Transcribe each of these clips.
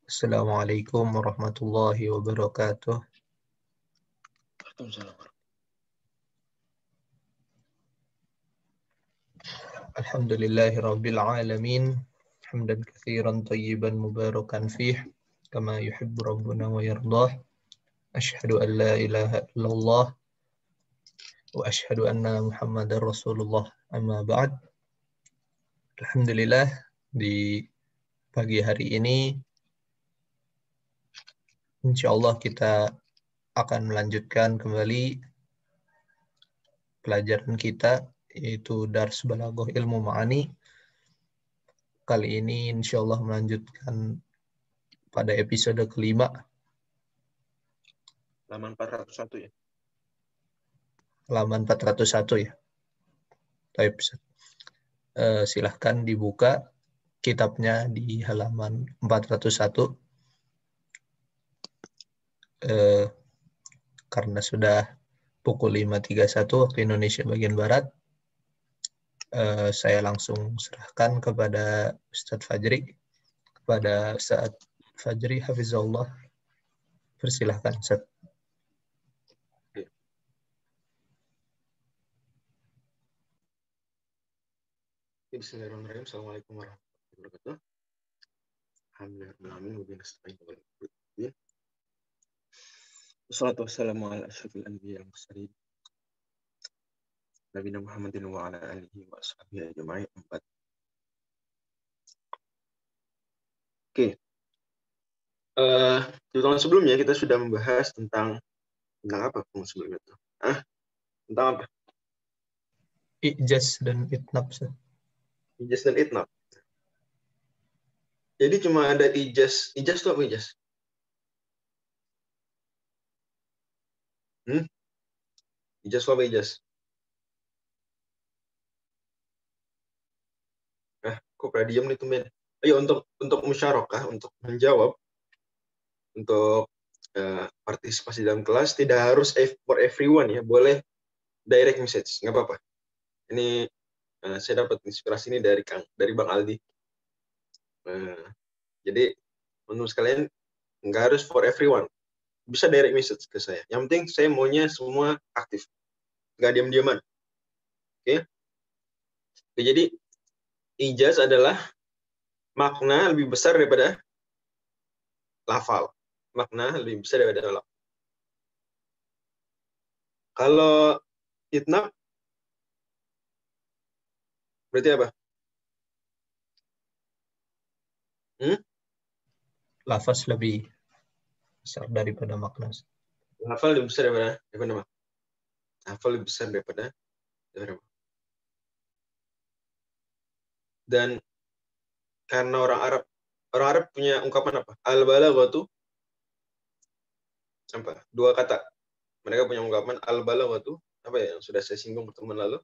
Assalamualaikum warahmatullahi wabarakatuh. Waalaikumsalam. Alhamdulillahi rabbil alamin. Hamdan katsiran tayyiban mubarakan fih kama yuhibbu rabbuna wa yardah. Asyhadu an la ilaha illallah wa asyhadu anna Muhammadar Rasulullah. Amma ba'd. Alhamdulillah, di pagi hari ini insyaallah kita akan melanjutkan kembali pelajaran kita, yaitu Dars Balaghah Ilmu Ma'ani. Kali ini insyaallah melanjutkan pada episode kelima. Halaman 401 ya. Halaman 401 ya. Baik, silahkan dibuka kitabnya di halaman 401. Karena sudah pukul 5.31 waktu Indonesia bagian Barat, saya langsung serahkan kepada Ustadz Fajri. Kepada Ustadz Fajri, hafizahullah. Persilahkan, Ustadz. Bismillahirrahmanirrahim. Assalamualaikum warahmatullahi wabarakatuh. Alhamdulillahirrahmanirrahim. Wassalatu wassalamu ala asyrafil anbiya wal mursalin. Nabiyina Muhammadin wa ala alihi wa ashabihi ajma'in. Oke. Di tahun sebelumnya kita sudah membahas tentang apa sebelumnya itu? Tentang apa? Ijaz dan itnab. Ijaz dan itnab. Jadi cuma ada ijaz. Ijaz itu apa ijaz? Ijaz apa ijaz? Kok pada diam nih teman? Ayo untuk musyarakah, untuk menjawab, untuk partisipasi dalam kelas tidak harus for everyone ya, boleh direct message, nggak apa-apa. Ini saya dapat inspirasi ini dari Bang Aldi. Jadi menurut kalian nggak harus for everyone, bisa direct message ke saya. Yang penting saya maunya semua aktif, nggak diam-diaman. Oke? Jadi ijaz adalah makna lebih besar daripada lafal. Makna lebih besar daripada lafal. Kalau itnab berarti apa? Lafaz lebih besar daripada makna. Lafal lebih besar daripada makna. Lafal lebih besar daripada makna. Dan karena orang Arab punya ungkapan apa? Al-balaghatu apa? Dua kata. Mereka punya ungkapan al-balaghatu apa ya, yang sudah saya singgung pertemuan lalu.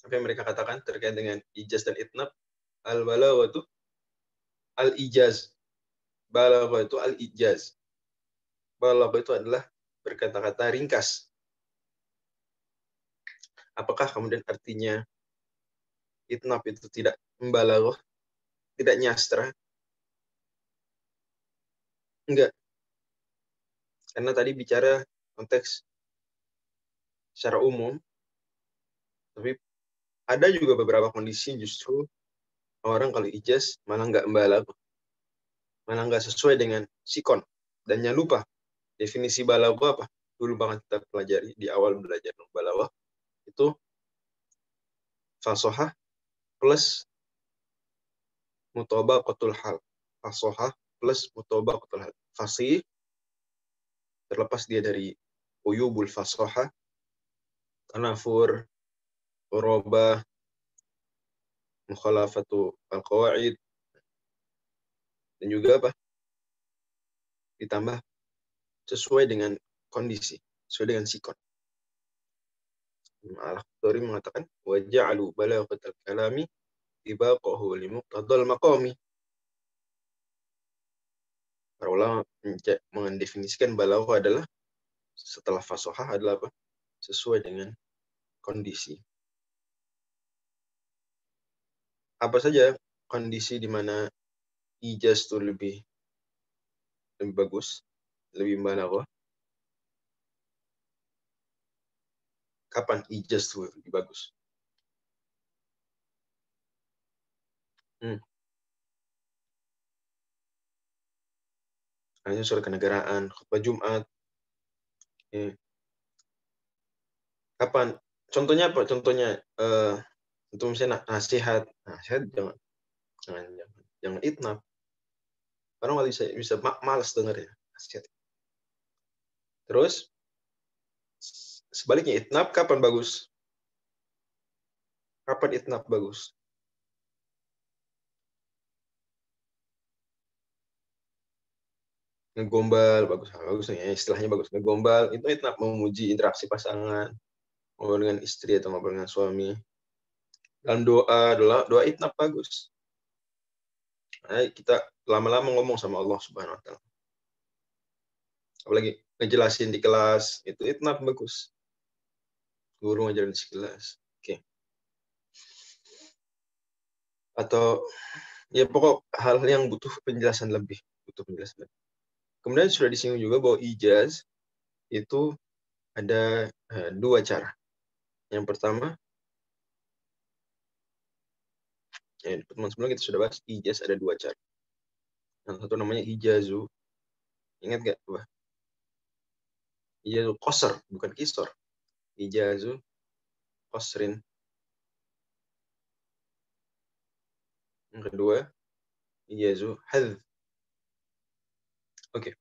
Apa yang mereka katakan terkait dengan ijaz dan itnab? Al-balaghatu al-ijaz. Balaghatu al-ijaz. Balaghah itu adalah berkata-kata ringkas. Apakah kemudian artinya itnab itu tidak membalaghah, tidak nyastra? Enggak. Karena tadi bicara konteks secara umum, tapi ada juga beberapa kondisi justru orang kalau ijaz malah nggak membalaghah, malah nggak sesuai dengan sikon. Dan jangan lupa definisi balaghah apa? Dulu banget kita pelajari di awal belajar balaghah itu fasahah plus mutabaqatul hal. Fasahah plus mutabaqatul hal. Fasih terlepas dia dari uyubul fasahah, tanafur, urabah, mukhalafatu al-qawaid, dan juga apa? Ditambah sesuai dengan kondisi, sesuai dengan sikon. Al-Khattabi mengatakan wa ja'alu balaghatal kalami ibaqahu li muqtadal maqami. Para ulama mendefinisikan balaghah adalah setelah fasahah adalah apa? Sesuai dengan kondisi. Apa saja kondisi di mana ijaz tuh lebih bagus, lebih balaghah? Kapan ijaz tuh lebih bagus? Hanya surat kenegaraan, khutbah Jumat. Kapan? Contohnya apa? Contohnya untuk misalnya nasihat jangan itnab. Orang malah bisa malas dengar ya nasihat. Terus sebaliknya itnab kapan bagus? Kapan itnab bagus? Ngegombal bagus ya, istilahnya bagus. Ngegombal itu itnab, memuji interaksi pasangan, ngobrol dengan istri atau ngobrol dengan suami. Dalam doa itnab bagus. Nah, kita lama-lama ngomong sama Allah Subhanahu wa taala. Apalagi ngejelasin di kelas, itu itnab bagus. Guru ngajarin di kelas. Oke. Atau ya pokok hal yang butuh penjelasan lebih. Kemudian sudah disinggung juga bahwa ijaz itu ada dua cara. Yang pertama, ya, di pertemuan sebelumnya kita sudah bahas ijaz ada dua cara. Yang satu namanya ijazu. Ingat gak? Ijazu qasr, bukan qisar. Ijazu qasrin. Yang kedua, ijazu hadz. Oke.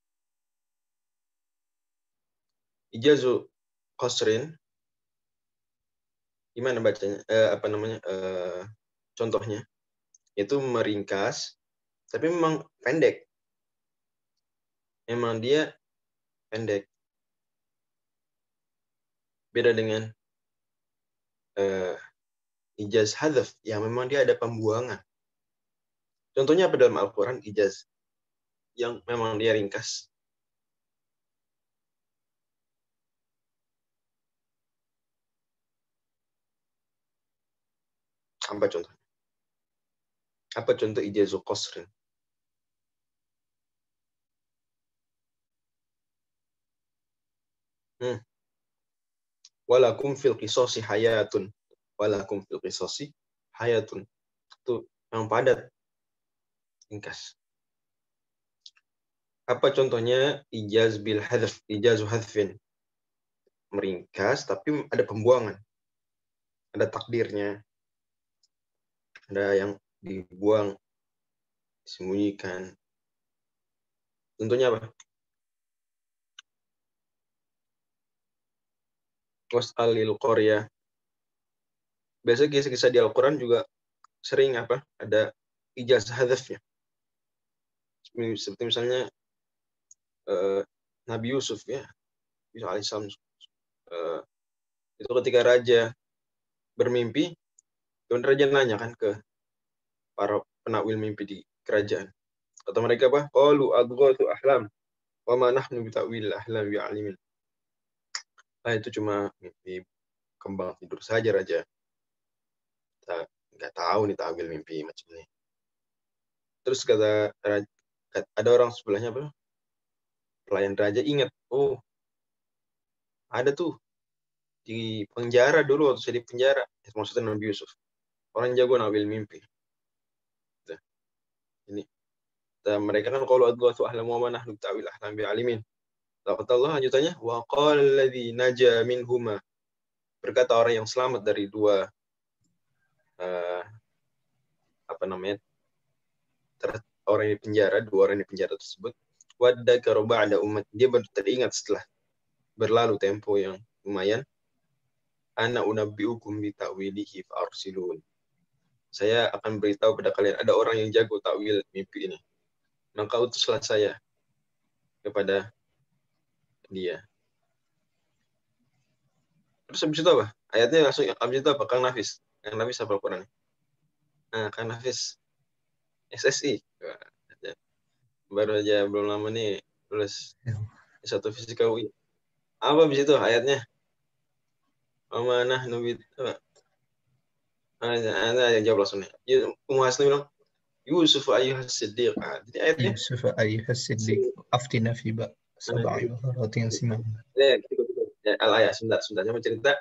Ijazu qasrin, gimana bacanya? Contohnya itu meringkas, tapi memang pendek. Memang dia pendek. Beda dengan ijaz hadzaf yang memang dia ada pembuangan. Contohnya apa dalam Al-Quran ijaz yang memang dia ringkas? Apa contohnya? Apa contoh ijazu qasrin? Walakum fil qisasi hayatun. Walakum fil qisasi hayatun. Itu yang padat. Ringkas. Apa contohnya ijaz bil hadf, ijazu hadfin? Meringkas tapi ada pembuangan. Ada takdirnya. Ada yang dibuang, disembunyikan. Contohnya apa? Was'alil qaryah. Biasa kisah-kisah di Al-Quran juga sering apa? Ada ijaz hadfnya. Seperti misalnya Nabi Yusuf ya. Yusuf alaihissalam. Itu ketika raja bermimpi, kemudian raja nanya kan ke para penakwil mimpi di kerajaan. Kata mereka apa? Qalu adghathu ahlam wa ma nahnu bitawil ahlam bi'alimin. Nah, itu cuma mimpi kembang tidur saja raja. Kita nggak tahu nih ta'wil mimpi macam ini. Terus kata ada orang sebelahnya apa? Pelayan raja ingat, oh ada tuh di penjara dulu waktu saya di penjara. Maksudnya Nabi Yusuf. Orang jago nawil mimpi. Nah, ini. Mereka kan kalau adghathu ahlam wa ma nahnu bitawil ahlam bi'alimin. Kata Allah lanjutannya, wa qala alladzi naja minhuma. Berkata orang yang selamat dari dua orang di penjara, dua orang di penjara tersebut, waddakara ba'da ummat, dia baru teringat setelah berlalu tempo yang lumayan, ana unabbiukum bi ta'wilihi fa'arsilun. Saya akan beritahu pada kalian ada orang yang jago takwil mimpi ini. Maka utuslah saya kepada dia. Terus habis itu apa? Ayatnya langsung habis itu apa? Kang Nafis. Kang Nafis apa Quran? Nah, Kang Nafis SSI. Baru aja belum lama nih lulus satu fisika UI. Apa habis itu ayatnya? Amanah nubit. Ada yang jawab langsung nih. Ummu Hasni bilang, Yusuf ayyuhas siddiq. Jadi ayatnya Yusuf ayyuhas siddiq aftina fi sab'i baharatin simam. Al-ayat sebentar. Saya mau cerita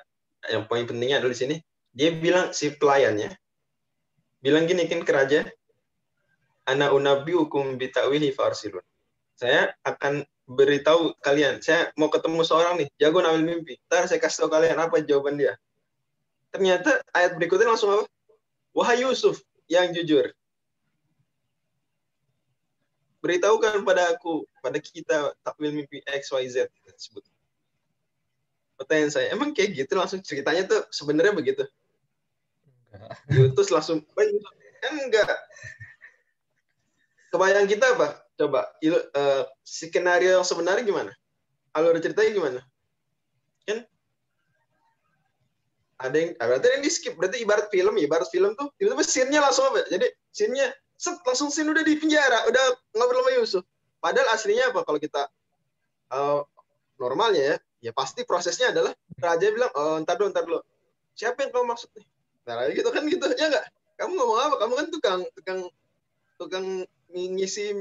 yang poin pentingnya adalah di sini. Dia bilang si pelayannya bilang gini kan ke raja, ana unabbiukum bi ta'wili farsilun. Saya akan beritahu kalian, saya mau ketemu seorang nih, jago nambil mimpi. Ntar saya kasih tahu kalian apa jawaban dia. Ternyata ayat berikutnya langsung apa? Wahai Yusuf yang jujur, beritahukan pada aku, pada kita takwil mimpi XYZ disebut. Pertanyaan saya, emang kayak gitu langsung ceritanya tuh sebenarnya begitu? Yusuf langsung, kan enggak. Kebayang kita apa? Coba, skenario yang sebenarnya gimana? Alur ceritanya gimana? Kan ada yang di skip, berarti ibarat film tuh tiba-tiba scene-nya langsung apa? Jadi scene-nya langsung scene udah di penjara, udah ngobrol sama Yusuf. Padahal aslinya apa? Kalau kita normalnya ya pasti prosesnya adalah raja bilang, oh ntar dulu. Siapa yang kamu maksud nih? Nah gitu kan gitu, ya nggak? Kamu ngomong apa? Kamu kan tukang ngisi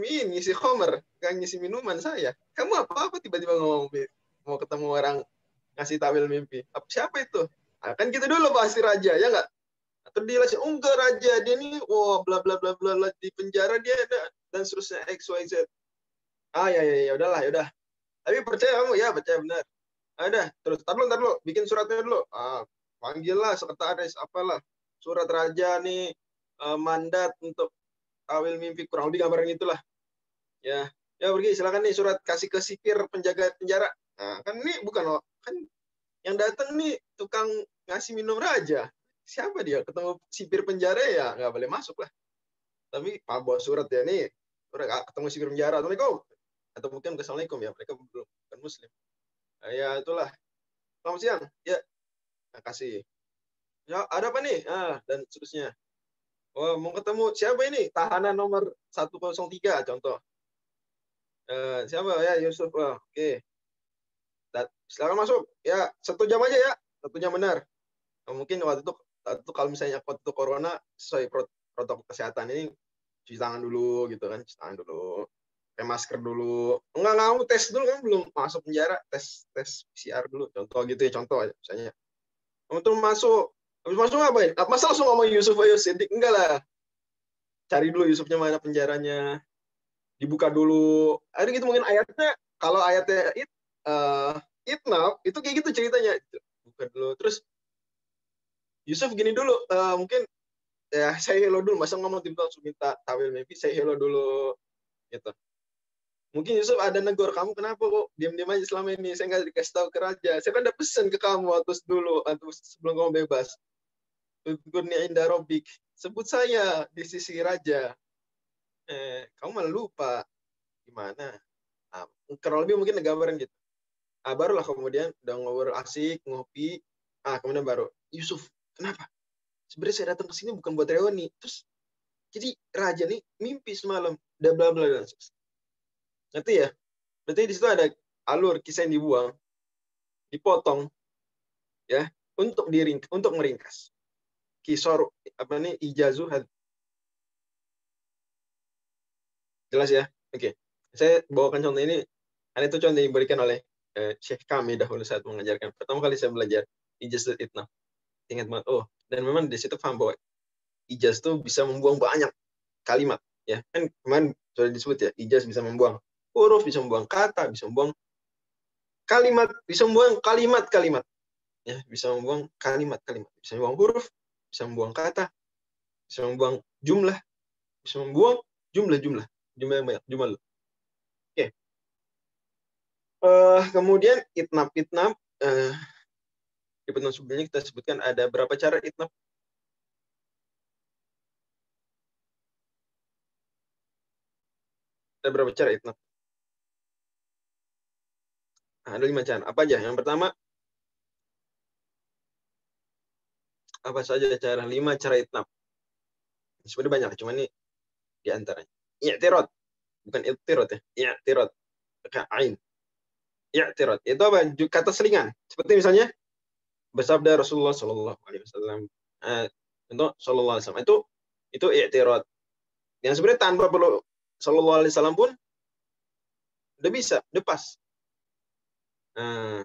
khomer, tukang ngisi minuman saya. Kamu apa tiba-tiba ngomong mau ketemu orang ngasih tampil mimpi? Siapa itu? Nah, kan gitu dulu pasti raja, ya nggak? Atau dia langsung, enggak raja, dia nih, wah bla bla bla bla di penjara dia ada dan seterusnya XYZ. Ya udahlah, ya udah. Tapi percaya kamu? Ya percaya benar. Ada, terus tar dulu, bikin suratnya dulu. Panggil lah sekretaris, apalah. Surat raja nih, mandat untuk awil mimpi, kurang lebih gambaran itulah. Ya pergi silakan nih surat kasih ke sipir penjaga penjara. Nah, kan ini bukan kan yang datang nih tukang ngasih minum raja. Siapa dia? Ketemu sipir penjara ya nggak boleh masuk lah. Tapi Pak bawa surat ya nih, udah ketemu sipir penjara, Assalamualaikum. Atau mungkin Assalamualaikum ya, mereka belum bukan muslim. Nah, ya itulah. Selamat siang. Ya, kasih. Ya, ada apa nih? Dan seterusnya. Oh, mau ketemu siapa ini? Tahanan nomor 103 contoh. Siapa ya? Yusuf. Oke. Silakan masuk. Ya, 1 jam aja ya. 1 jam benar. Mungkin waktu itu kalau misalnya waktu itu corona sesuai protokol kesehatan ini cuci tangan dulu gitu kan, cuci tangan dulu. Pakai masker dulu. Enggak kamu tes dulu kan belum masuk penjara, tes PCR dulu. Contoh gitu ya, contoh aja misalnya. Kamu tuh masuk. Habis masuk ngapain? Masa langsung ngomong Yusuf ayo Siddiq? Enggak lah. Cari dulu Yusufnya mana penjaranya. Dibuka dulu. Ada gitu mungkin ayatnya. Kalau ayatnya Itnaf, itu kayak gitu ceritanya. Buka dulu. Terus Yusuf gini dulu. Mungkin ya saya hello dulu. Masa ngomong tiba-tiba langsung minta tawil mimpi. Saya hello dulu. Gitu. Mungkin Yusuf ada negor, kamu kenapa kok diam-diam aja selama ini? Saya nggak dikasih tahu ke raja. Saya kan udah pesan ke kamu waktu dulu, atau sebelum kamu bebas. Udkurni inda rabbik. Sebut saya di sisi raja. Kamu malah lupa. Gimana? Kurang lebih mungkin gambaran gitu. Barulah kemudian udah ngobrol asik, ngopi. Kemudian baru, Yusuf, kenapa? Sebenarnya saya datang ke sini bukan buat reuni. Terus, jadi raja nih mimpi semalam. Udah bla bla bla. Ngerti ya? Berarti di situ ada alur kisah yang dibuang, dipotong, ya, untuk meringkas. Kisor apa nih ijazuh. Jelas ya? Oke. Saya bawakan contoh ini. Ada itu contoh yang diberikan oleh Syekh kami dahulu saat mengajarkan. Pertama kali saya belajar ijaz itnaf. Ingat banget. Dan memang di situ paham bahwa ijaz itu bisa membuang banyak kalimat, ya. Kan kemarin sudah disebut ya, ijaz bisa membuang huruf, bisa membuang kata, bisa membuang kalimat, bisa membuang kalimat-kalimat. Ya, bisa membuang kalimat-kalimat, bisa membuang huruf, bisa membuang kata, bisa membuang jumlah, bisa membuang jumlah yang banyak, jumlah. Oke. Kemudian itnaf di pertemuan sebelumnya kita sebutkan ada berapa cara itnaf? Ada berapa cara itnaf? Ada 5 cara. Apa aja? Yang pertama, apa saja cara? 5 cara itnaf. Sebenarnya banyak, cuma ini di antaranya. I'tirad. Bukan i'tirad ya. I'tirad. Pakai ain. I'tirad. Itu apa? Kata selingan. Seperti misalnya bersabda Rasulullah Shallallahu Alaihi Wasallam. Untuk Shallallahu Alaihi Wasallam itu i'tirad. Yang sebenarnya tanpa perlu sallallahu alaihi wasallam pun udah bisa, udah pas. Nah,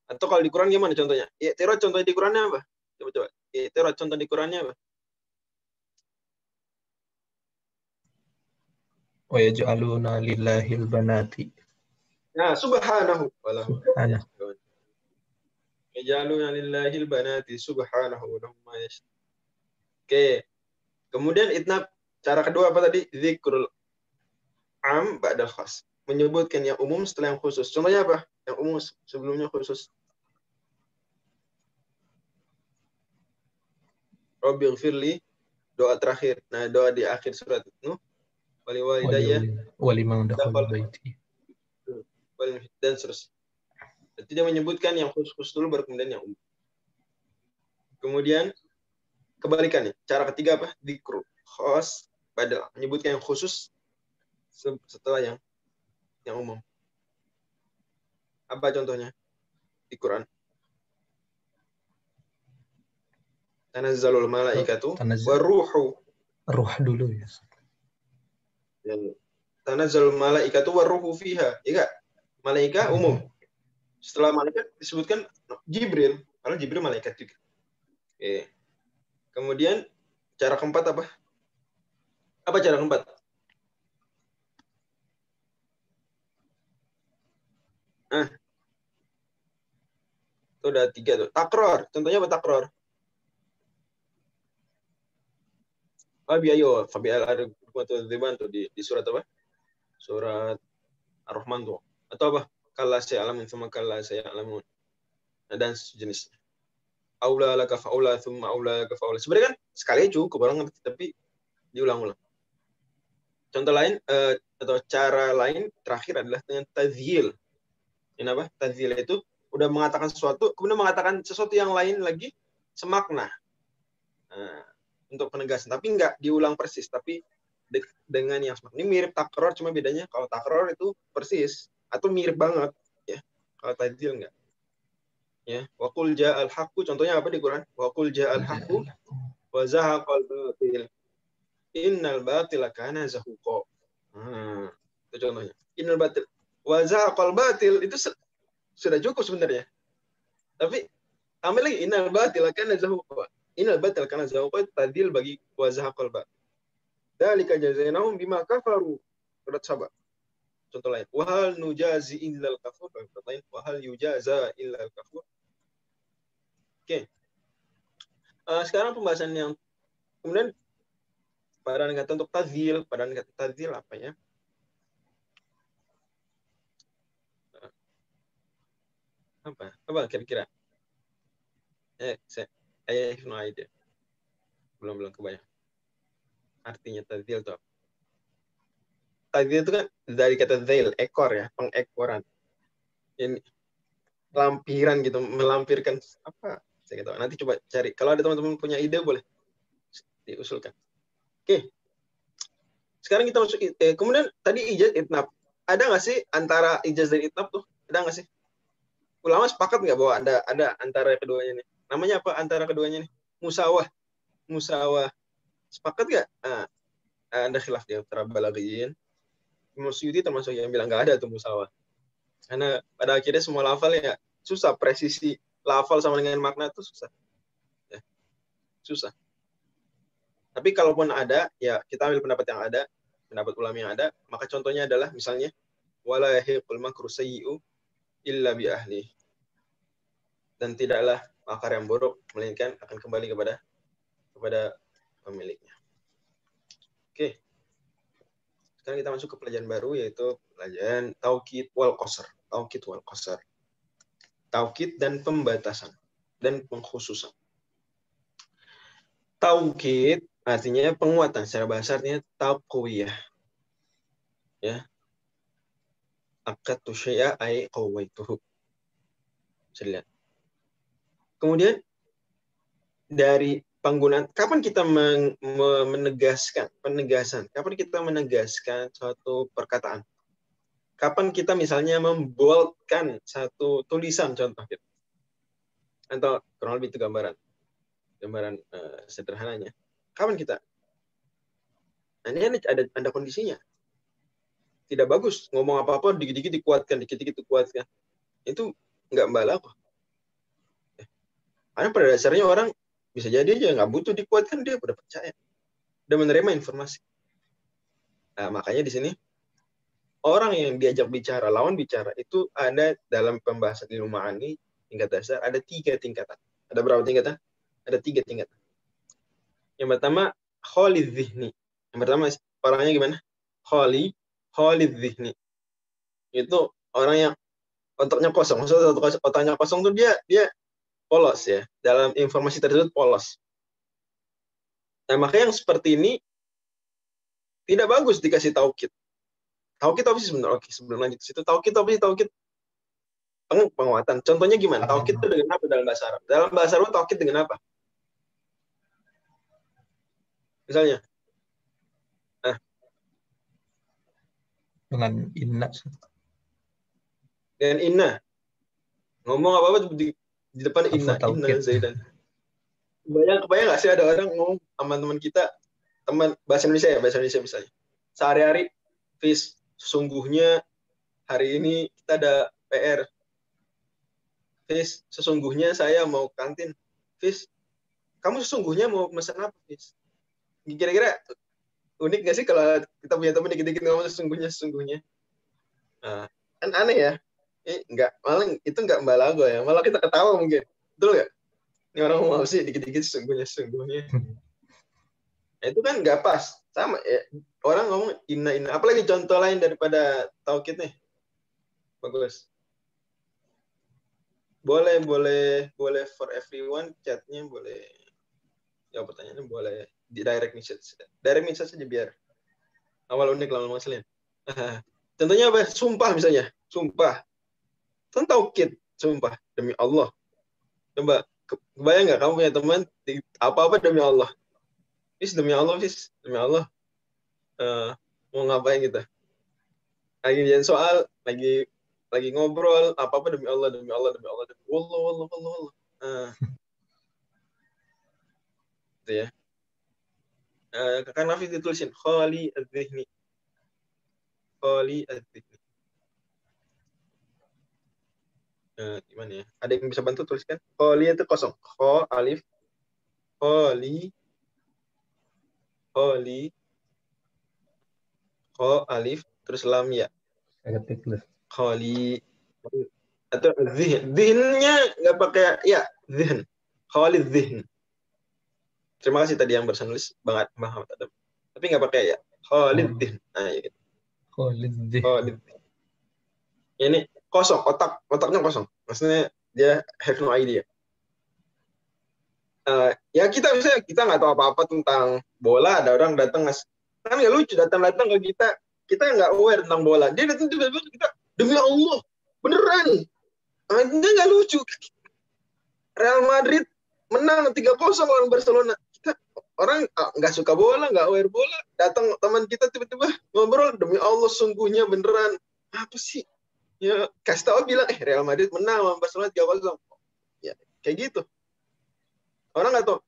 atau kalau di Quran gimana contohnya? I'tirad contoh di Qurannya apa? Coba. I'tirad contoh di Qurannya apa? Wa yaj'aluna lillahil banati. Nah, subhanahu walahu. Subhanah. Yaj'aluna lillahil banati subhanahu wa lahum ma yasha'. Oke. Kemudian itnab, cara kedua apa tadi? Zikrul am ba'dal khas. Menyebutkan yang umum setelah yang khusus. Contohnya apa? Yang umum sebelumnya khusus. Rabbighfirli, doa terakhir. Nah, doa di akhir surat Nuh. Wali walidayya waliman dakhal baiti. Dan seterusnya. Jadi dia menyebutkan yang khusus dulu baru kemudian yang umum. Kemudian kebalikannya. Cara ketiga apa? Dzikru khas badal, menyebutkan yang khusus setelah yang umum. Apa contohnya di Quran? Tanazzalul malaikatu waruhu. Ruh dulu ya. Tanazzalul malaikatu waruhu fiha. Iya enggak? Malaikat umum. Setelah malaikat disebutkan Jibril. Karena Jibril malaikat juga. Oke. Kemudian cara keempat apa? Apa cara keempat? Itu udah 3 tuh. Takror. Contohnya apa takror? Fabi ayo. Fabi al-Arifatu tuh di surat apa? Surat Ar-Rahman tuh. Atau apa? Kalla saya'lamun thumma kalla saya'lamun. Dan sejenisnya. Aula laka fa'aula thumma aula laka fa'aula. Sebenarnya kan sekali cukup orang ngerti, tapi diulang-ulang. Contoh lain atau cara lain terakhir adalah dengan tadzil. Ini apa? Tadzil itu udah mengatakan sesuatu, kemudian mengatakan sesuatu yang lain lagi semakna. Nah, untuk penegasan, tapi enggak diulang persis, tapi dengan yang semakna. Ini mirip takror, cuma bedanya kalau takror itu persis atau mirip banget, ya. Kalau tadzil enggak. Ya, wa qul ja'al haqqu, contohnya apa di Quran? Wa qul ja'al haqqu wa zahaqal batil. Innal batila kana zahuqa. Itu contohnya. Innal batil wa zahaqal batil itu sudah cukup sebenarnya. Tapi tambah lagi innal batila kana zahuqa. Innal batila kana zahuqa itu tadzil bagi wa zahaqal batil. Dzalika jazainahum bima kafaru. Surat Saba. Contoh lain. Wa hal nujazi illal kafur. Contoh lain. Wa hal yujaza illal kafur. Oke. Sekarang pembahasan yang kemudian padanan kata untuk tadzil. Padanan kata tadzil apa ya? Apa kira-kira? Saya no idea. Belum kebayang. Artinya tadzil itu apa? Tadzil itu kan dari kata zail, ekor ya, pengekoran. Ini lampiran gitu, melampirkan apa? Saya tahu. Nanti coba cari. Kalau ada teman-teman punya ide boleh diusulkan. Oke. Sekarang kita masuk kemudian tadi ijaz itnab. Ada nggak sih antara ijaz dan itnab tuh? Ada nggak sih? Ulama sepakat nggak bahwa ada antara keduanya nih? Namanya apa antara keduanya nih? Musawah. Sepakat nggak? Ada khilaf di antara balaghiyin. Imam Suyuti termasuk yang bilang nggak ada tuh musawah. Karena pada akhirnya semua lafal ya susah, presisi lafal sama dengan makna itu susah. Ya, susah. Tapi kalaupun ada, ya kita ambil pendapat yang ada, pendapat ulama yang ada, maka contohnya adalah misalnya wala yahiqul makru sayyi'u illa bi ahli. Dan tidaklah makar yang buruk melainkan akan kembali kepada pemiliknya. Oke. Sekarang kita masuk ke pelajaran baru, yaitu pelajaran taukid wal qasr. Taukid dan pembatasan dan pengkhususan. Taukid artinya penguatan, secara bahasa artinya taqwiyah. Ya. Aqadtu syai'a ay qawaituhu. Bisa lihat. Kemudian dari penggunaan, kapan kita penegasan? Kapan kita menegaskan suatu perkataan? Kapan kita misalnya memboldkan satu tulisan contoh gitu. Atau kurang lebih itu gambaran sederhananya. Kapan kita? Nah, ini ada kondisinya. Tidak bagus ngomong apa-apa dikit-dikit dikuatkan, dikit-dikit dikuatkan. Itu nggak balaghah. Karena pada dasarnya orang bisa jadi aja nggak butuh dikuatkan, dia udah percaya, udah menerima informasi. Nah, makanya di sini orang yang diajak bicara, lawan bicara itu ada dalam pembahasan ilmu ma'ani tingkat dasar ada 3 tingkatan. Ada berapa tingkatan? Ada 3 tingkatan. Yang pertama khalidz dzihni. Yang pertama orangnya gimana? Khalidz dzihni. Itu orang yang otaknya kosong. Maksudnya otaknya kosong tuh dia polos ya. Dalam informasi tersebut polos. Nah, makanya yang seperti ini tidak bagus dikasih taukid. Taukid apa sih sebenarnya? Oke, sebelum lanjut ke situ, taukid apa sih? Taukid penguatan. Contohnya gimana? Taukid itu dengan apa dalam bahasa Arab? Dalam bahasa Arab taukid dengan apa? Misalnya, dengan inna. dengan inna. Ngomong apa-apa di depan Harfu inna taukid. Zaidan. Kebayang nggak sih ada orang ngomong sama teman kita, teman bahasa Indonesia misalnya. Sehari-hari, Fis, sesungguhnya hari ini kita ada PR. Fis, sesungguhnya saya mau kantin. Fis, kamu sesungguhnya mau pesan apa, Fis? Kira-kira unik nggak sih kalau kita punya teman dikit-dikit ngomong sesungguhnya? Nah, kan aneh ya. Malah itu nggak balago ya. Malah kita ketawa mungkin. Betul nggak? Ini orang mau sih dikit-dikit sesungguhnya. Nah, itu kan nggak pas. Sama ya. Orang ngomong inna. Apalagi contoh lain daripada taukid nih. Bagus. Boleh for everyone, chatnya boleh. Ya pertanyaannya boleh di direct message. Direct message aja biar awal unik lama masalahnya. Contohnya apa? Sumpah misalnya. Sumpah. Kan taukid. Sumpah. Demi Allah. Coba kebayang nggak kamu punya teman apa-apa demi Allah. Demi Allah. Mau ngapain kita? Lagi jalan soal, lagi ngobrol, apa-apa demi Allah. Allah. Itu ya. Kakak Nafis ditulisin khali az-zihni. Gimana ya? Ada yang bisa bantu tuliskan? Khali itu kosong. Kho alif khali kho alif terus lam ya. Khali atau zihn. Zihnnya nggak pakai ya, zihn. Khali zihn. Terima kasih tadi yang barusan nulis Bang Muhammad Adam. Tapi nggak pakai ya. Khali zihn. Nah, ya gitu. Khali. Ini kosong, otaknya kosong. Maksudnya dia have no idea. Ya kita misalnya kita nggak tahu apa-apa tentang bola, ada orang datang kan nggak lucu datang ke kita nggak aware tentang bola, dia datang tiba-tiba kita demi Allah beneran, dia nggak lucu. Real Madrid menang 3-0 lawan Barcelona, kita orang nggak suka bola, nggak aware bola, datang teman kita tiba-tiba ngobrol demi Allah sungguhnya beneran apa sih ya, kasih tahu bilang Real Madrid menang lawan Barcelona 3-0 ya kayak gitu. Orang nggak tahu.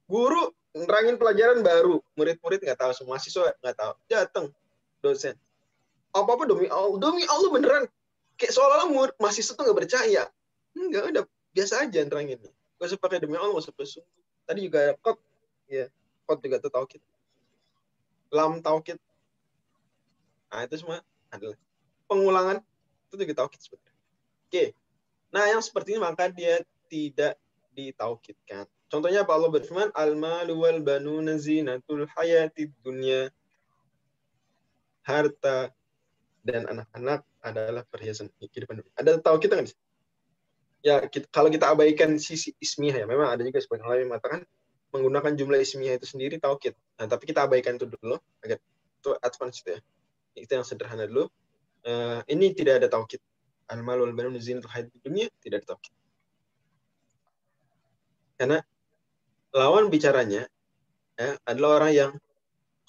Guru nerangin pelajaran baru, murid-murid nggak tahu, semua mahasiswa nggak tahu. Datang dosen, apa-apa demi Allah beneran. Kayak seolah-olah mahasiswa tuh nggak percaya. Enggak, udah biasa aja nerangin. Gak usah pakai demi Allah, gak usah bersungguh. Tadi juga ada kot, ya kot juga tuh taukid. Lam taukid. Nah itu semua adalah pengulangan, itu juga taukid sebenarnya. Oke, nah yang seperti ini maka dia tidak ditaukidkan. Contohnya apa? Allah berfirman, al-malu wal banuna zinatul hayatid dunya. Harta dan anak-anak adalah perhiasan kehidupan dunia. Ada tahu kita nggak? Ya, kalau kita abaikan sisi ismiyah ya, memang ada juga sebagian ulama yang mengatakan menggunakan jumlah ismiyah itu sendiri taukid. Nah, tapi kita abaikan itu dulu agar itu advance itu ya. Itu yang sederhana dulu. Ini tidak ada taukid. Al-malu wal banuna zinatul hayatid dunya, tidak ada taukid. Karena lawan bicaranya ya, adalah orang yang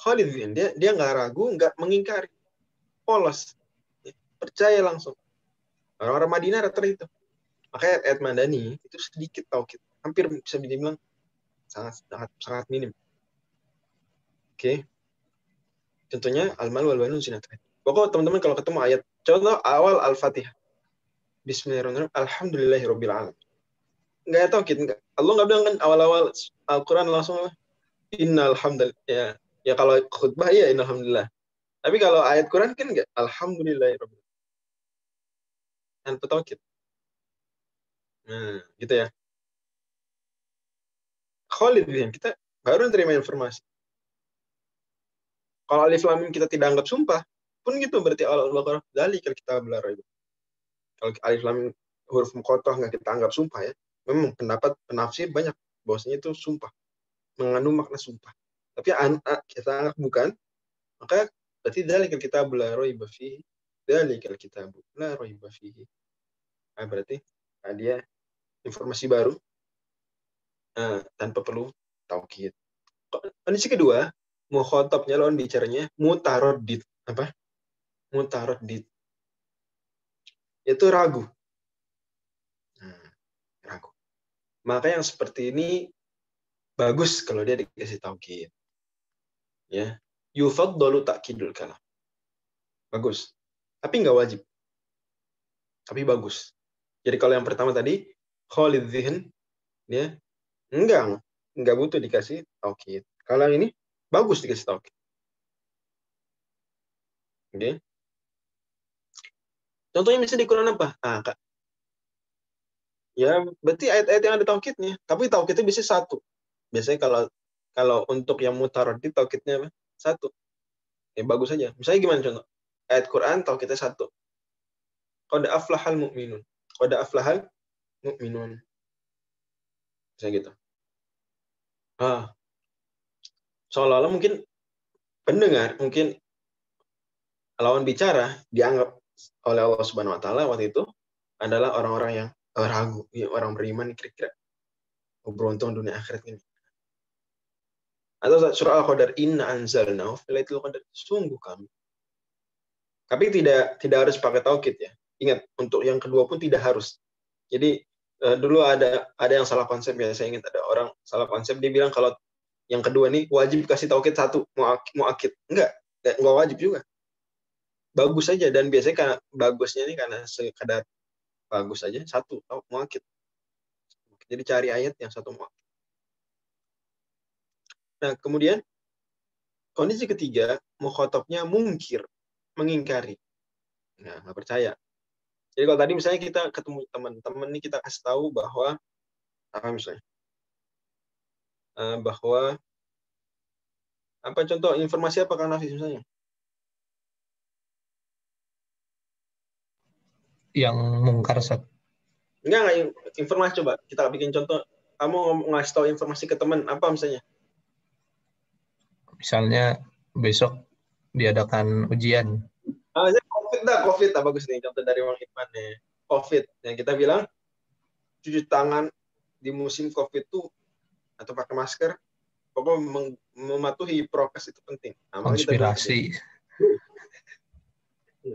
khalidin, dia nggak ragu, nggak mengingkari, polos, ya, percaya langsung. Orang-orang Madinah rata-rata itu. Makanya ayat Madani itu sedikit taukid, hampir bisa dibilang sangat minim. Oke. Contohnya al-mal wal banun zinatun. Pokok teman-teman kalau ketemu ayat contoh awal Al-Fatihah. Bismillahirrahmanirrahim. Alhamdulillahirabbil alamin. Enggak tauhid enggak. Allah enggak bilang kan awal-awal Al-Qur'an langsung innal hamdalillah. Ya kalau khutbah ya innal hamdalillah. Tapi kalau ayat Quran kan enggak alhamdulillahirabbil alamin. Tanpa tauhid. Nah, gitu ya. Khalid kita baru terima informasi. Kalau alif lam mim kita tidak anggap sumpah, pun gitu berarti Al-Baqarah dzalikal kitabul la raib. Kalau alif lam mim huruf muqattah nggak kita anggap sumpah ya. Memang pendapat penafsir banyak bahwasanya itu sumpah, mengandung makna sumpah. Tapi kita anggap bukan, maka berarti dzalikal kitabul la raib fihi. Dzalikal kitabul la raib fihi. Nah, berarti dia informasi baru tanpa perlu taukid. Kondisi kedua, mukhatabnya lawan bicaranya mutaraddid. Apa? Mutaraddid. Itu ragu. Ragu. Maka yang seperti ini bagus kalau dia dikasih taukid. Ya. Yufaddalu ta'kidul kalam. Bagus. Tapi nggak wajib. Tapi bagus. Jadi kalau yang pertama tadi, khalid dzihn, ya, enggak butuh dikasih taukid. Kalau ini bagus dikasih taukid. Oke. Contohnya misalnya di Quran apa? Kak. Ya, berarti ayat-ayat yang ada taukidnya. Tapi taukidnya bisa satu. Biasanya kalau untuk yang mutaraddid taukidnya apa? Satu. Ya bagus aja. Misalnya gimana contoh? Ayat Quran taukidnya satu. Qad aflahal mu'minun. Qad aflahal mu'minun. Misalnya gitu. Seolah-olah mungkin pendengar, mungkin lawan bicara dianggap oleh Allah Subhanahu wa taala waktu itu adalah orang-orang yang ragu, ya, orang beriman kira-kira beruntung dunia akhirat ini. Atau surah Al-Qadar, inna anzalnahu fi lailatul qadar, sungguh kami. Tapi tidak harus pakai taukid ya. Ingat, untuk yang kedua pun tidak harus. Jadi dulu ada yang salah konsep ya, saya ingat ada orang salah konsep, dia bilang kalau yang kedua nih wajib kasih taukid satu, muakid. Enggak wajib juga. Bagus saja, dan biasanya karena bagusnya ini karena sekadar bagus saja satu muakid. Jadi cari ayat yang satu muakid. Nah, kemudian kondisi ketiga, mukhatabnya mungkir, mengingkari. Nah, nggak percaya. Jadi kalau tadi misalnya kita ketemu teman-teman nih, kita kasih tahu bahwa apa misalnya? Bahwa apa contoh informasi apa kan Nafis misalnya? Yang mungkar Sat. Enggak informasi, coba kita bikin contoh. Kamu ngasih tahu informasi ke teman apa misalnya? Misalnya besok diadakan ujian. COVID bagus nih contoh dari Bang Hikman nih. COVID yang kita bilang cuci tangan di musim COVID tuh atau pakai masker, pokoknya mematuhi prokes itu penting. Nah, Konspirasi.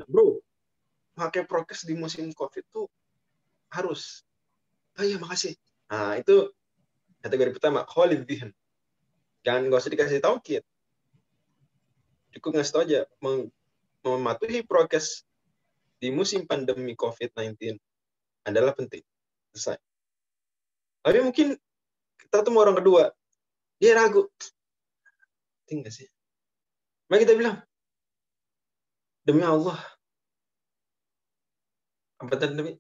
Bro, pakai prokes di musim COVID tuh harus. Oh iya, makasih. Nah, itu kategori pertama, khalid dzihn. Jangan, nggak usah dikasih taukid. Cukup ngasih tahu aja, mematuhi prokes di musim pandemi COVID-19 adalah penting. Selesai. Tapi mungkin kita ketemu orang kedua, dia ragu. Penting nggak sih? Maka kita bilang, demi Allah. Apa tadi?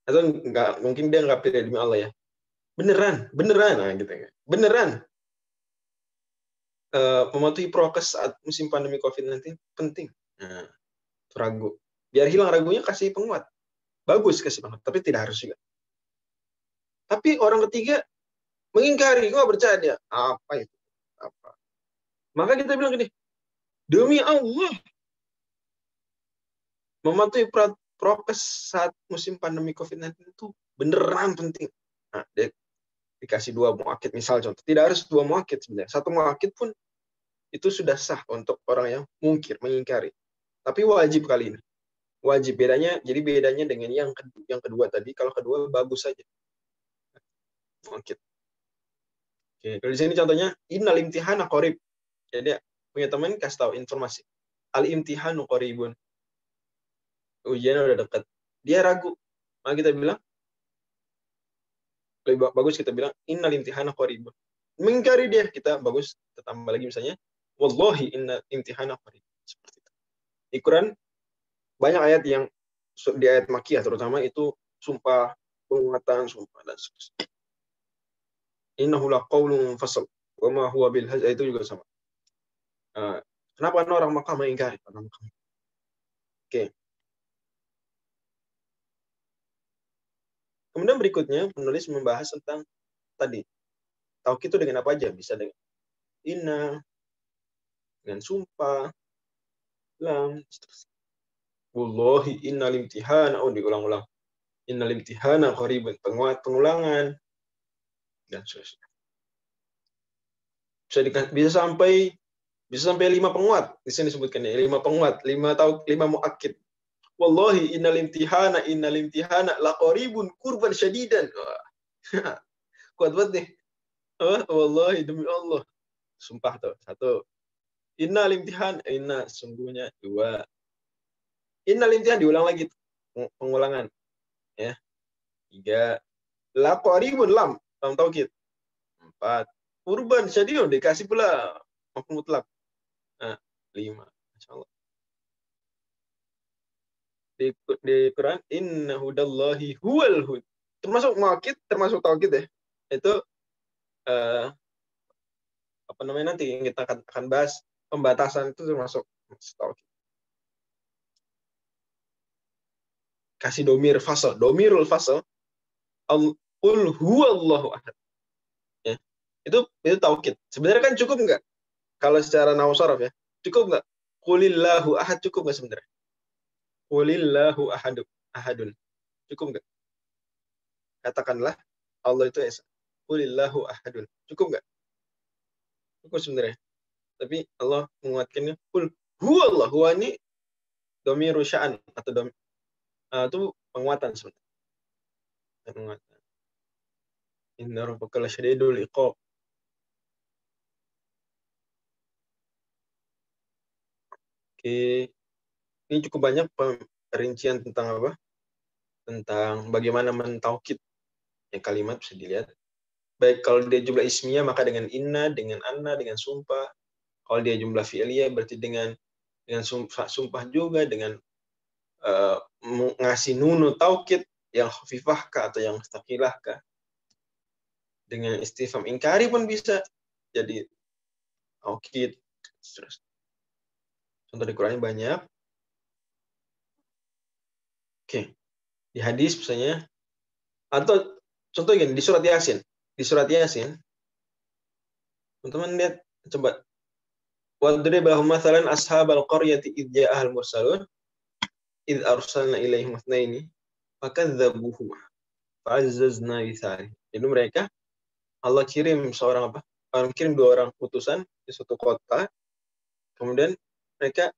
Atau enggak, mungkin dia nggak pilih demi Allah ya. Beneran. Nah, gitu ya. Beneran. Mematuhi prokes saat musim pandemi COVID-19 penting. Nah, ragu. Biar hilang ragunya, kasih penguat. Bagus kasih penguat, tapi tidak harus juga. Tapi orang ketiga mengingkari, gue percaya dia. Apa itu? Apa? Maka kita bilang gini, demi Allah, mematuhi prokes saat musim pandemi COVID-19 itu beneran penting. Nah, dia dikasih 2 muakid misal contoh. Tidak harus 2 muakid sebenarnya. 1 muakid pun itu sudah sah untuk orang yang mungkir, mengingkari. Tapi wajib kali ini. Wajib. Jadi bedanya dengan yang kedua tadi, kalau kedua bagus saja. Muakid. Oke, kalau di sini contohnya innal imtihana qarib. Jadi punya teman kasih tahu informasi. Al-imtihanu qaribun. Ujian udah dekat. Dia ragu. Maka kita bilang, lebih bagus kita bilang, innal imtihana qaribun. Mengingkari dia, kita bagus kita tambah lagi misalnya, wallahi innal imtihana qaribun. Seperti itu. Di Quran banyak ayat yang di ayat Makkiyah terutama itu sumpah, penguatan, sumpah dan seterusnya. Innahu laqaulun fasl wa ma huwa bil hazl, itu juga sama. Kenapa orang Makkah mengingkari? Oke. Kemudian berikutnya penulis membahas tentang tadi tauhid itu dengan apa aja? Bisa dengan inna, dengan sumpah, lam, seterusnya. Wallahi innal imtihana, diulang-ulang. Innal imtihana qaribun, pengulangan dan seterusnya. Bisa sampai 5 penguat. Di sini disebutkan ya, 5 penguat, 5 muakkid. Wallahi innal imtihana laqaribun qurban syadidan. Kuat banget nih. Wallahi demi Allah. Sumpah tuh. 1. Innal imtihan, inna sungguhnya. 2. Innal imtihan diulang lagi pengulangan. Ya. 3. Laqaribun lam taukid. 4. Qurban syadidun dikasih pula mafhum mutlak. 5. Masyaallah. Di Quran inna hudallahi huwal hud. Termasuk muakkid, termasuk taukid ya. Itu apa namanya nanti yang kita akan bahas, pembatasan itu termasuk taukid. Kasih domirul fasl, qul huwallahu ahad. Ya. Itu taukid. Sebenarnya kan cukup enggak? Kalau secara nahwu sharaf ya, cukup enggak? Qulillahu ahad cukup enggak sebenarnya? Qulillahu ahadun. Cukup enggak? Katakanlah Allah itu esa. Qulillahu ahadun. Cukup enggak? Cukup sebenarnya. Tapi Allah menguatkannya, qul huwallahu. Huwa ini dhamiru sya'an atau itu penguatan sebenarnya. Penguatan. Inna rabbaka lasyadidul iqab. Oke. Ini cukup banyak perincian tentang apa? Tentang bagaimana mentaukid yang kalimat bisa dilihat. Baik kalau dia jumlah ismiyah maka dengan inna, dengan anna, dengan sumpah. Kalau dia jumlah fi'liyah berarti dengan sumpah juga, dengan ngasih nunu taukid yang khafifahkah atau yang mustaqilahkah. Dengan istifham ingkari pun bisa jadi taukid. Contoh di Quran banyak. Oke. Di hadis misalnya, atau contoh gini, di surat Yasin. Di surat Yasin, teman-teman lihat, coba. Wadrib lahum mathalan ashabal qaryati idh ja'ahal mursalun idh arsalna ilaihim itsnaini fakadzabuhuma fa'azzazna bitsari. Jadi mereka Allah kirim kirim 2 orang utusan di suatu kota. Kemudian mereka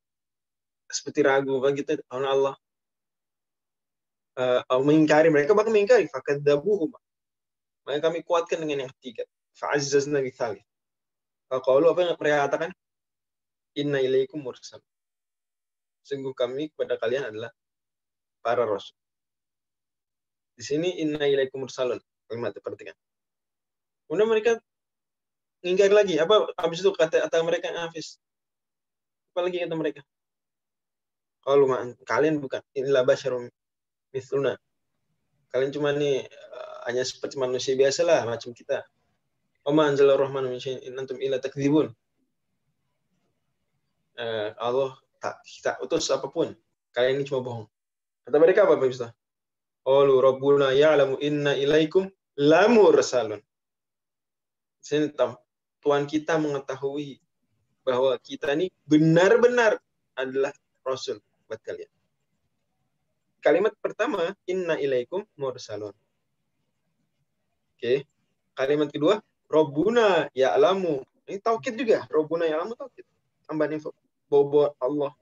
seperti ragu begitu Allah mengingkari, mereka bahkan mengingkari, fakadzabuhuma. Maka kami kuatkan dengan yang ketiga, fa'azzazna bitsari. Kalau apa yang mereka katakan? Inna ilaikum mursal. Sungguh kami kepada kalian adalah para rasul. Di sini inna ilaikum mursalun. Kalimat perhatikan. Kemudian mereka ngingkari lagi. Apa habis itu kata mereka Hafiz? Apa lagi kata mereka? Kalau kalian bukan illa basyarum mithluna. Kalian cuma nih hanya seperti manusia biasalah macam kita. Wa ma anzalar rahmanu min syai'in antum illa takdzibun. Allah tak utus apapun. Kalian ini cuma bohong. Kata mereka apa Pak Ustaz? Qalu rabbuna ya'lamu inna ilaikum lamursalun. Sini Tuhan kita mengetahui bahwa kita ini benar-benar adalah rasul buat kalian. Kalimat pertama, inna ilaikum mursalun. Oke. Kalimat kedua, rabbuna ya'lamu. Ini taukid juga. Rabbuna ya'lamu taukid. Tambahan info. Bobo Allah.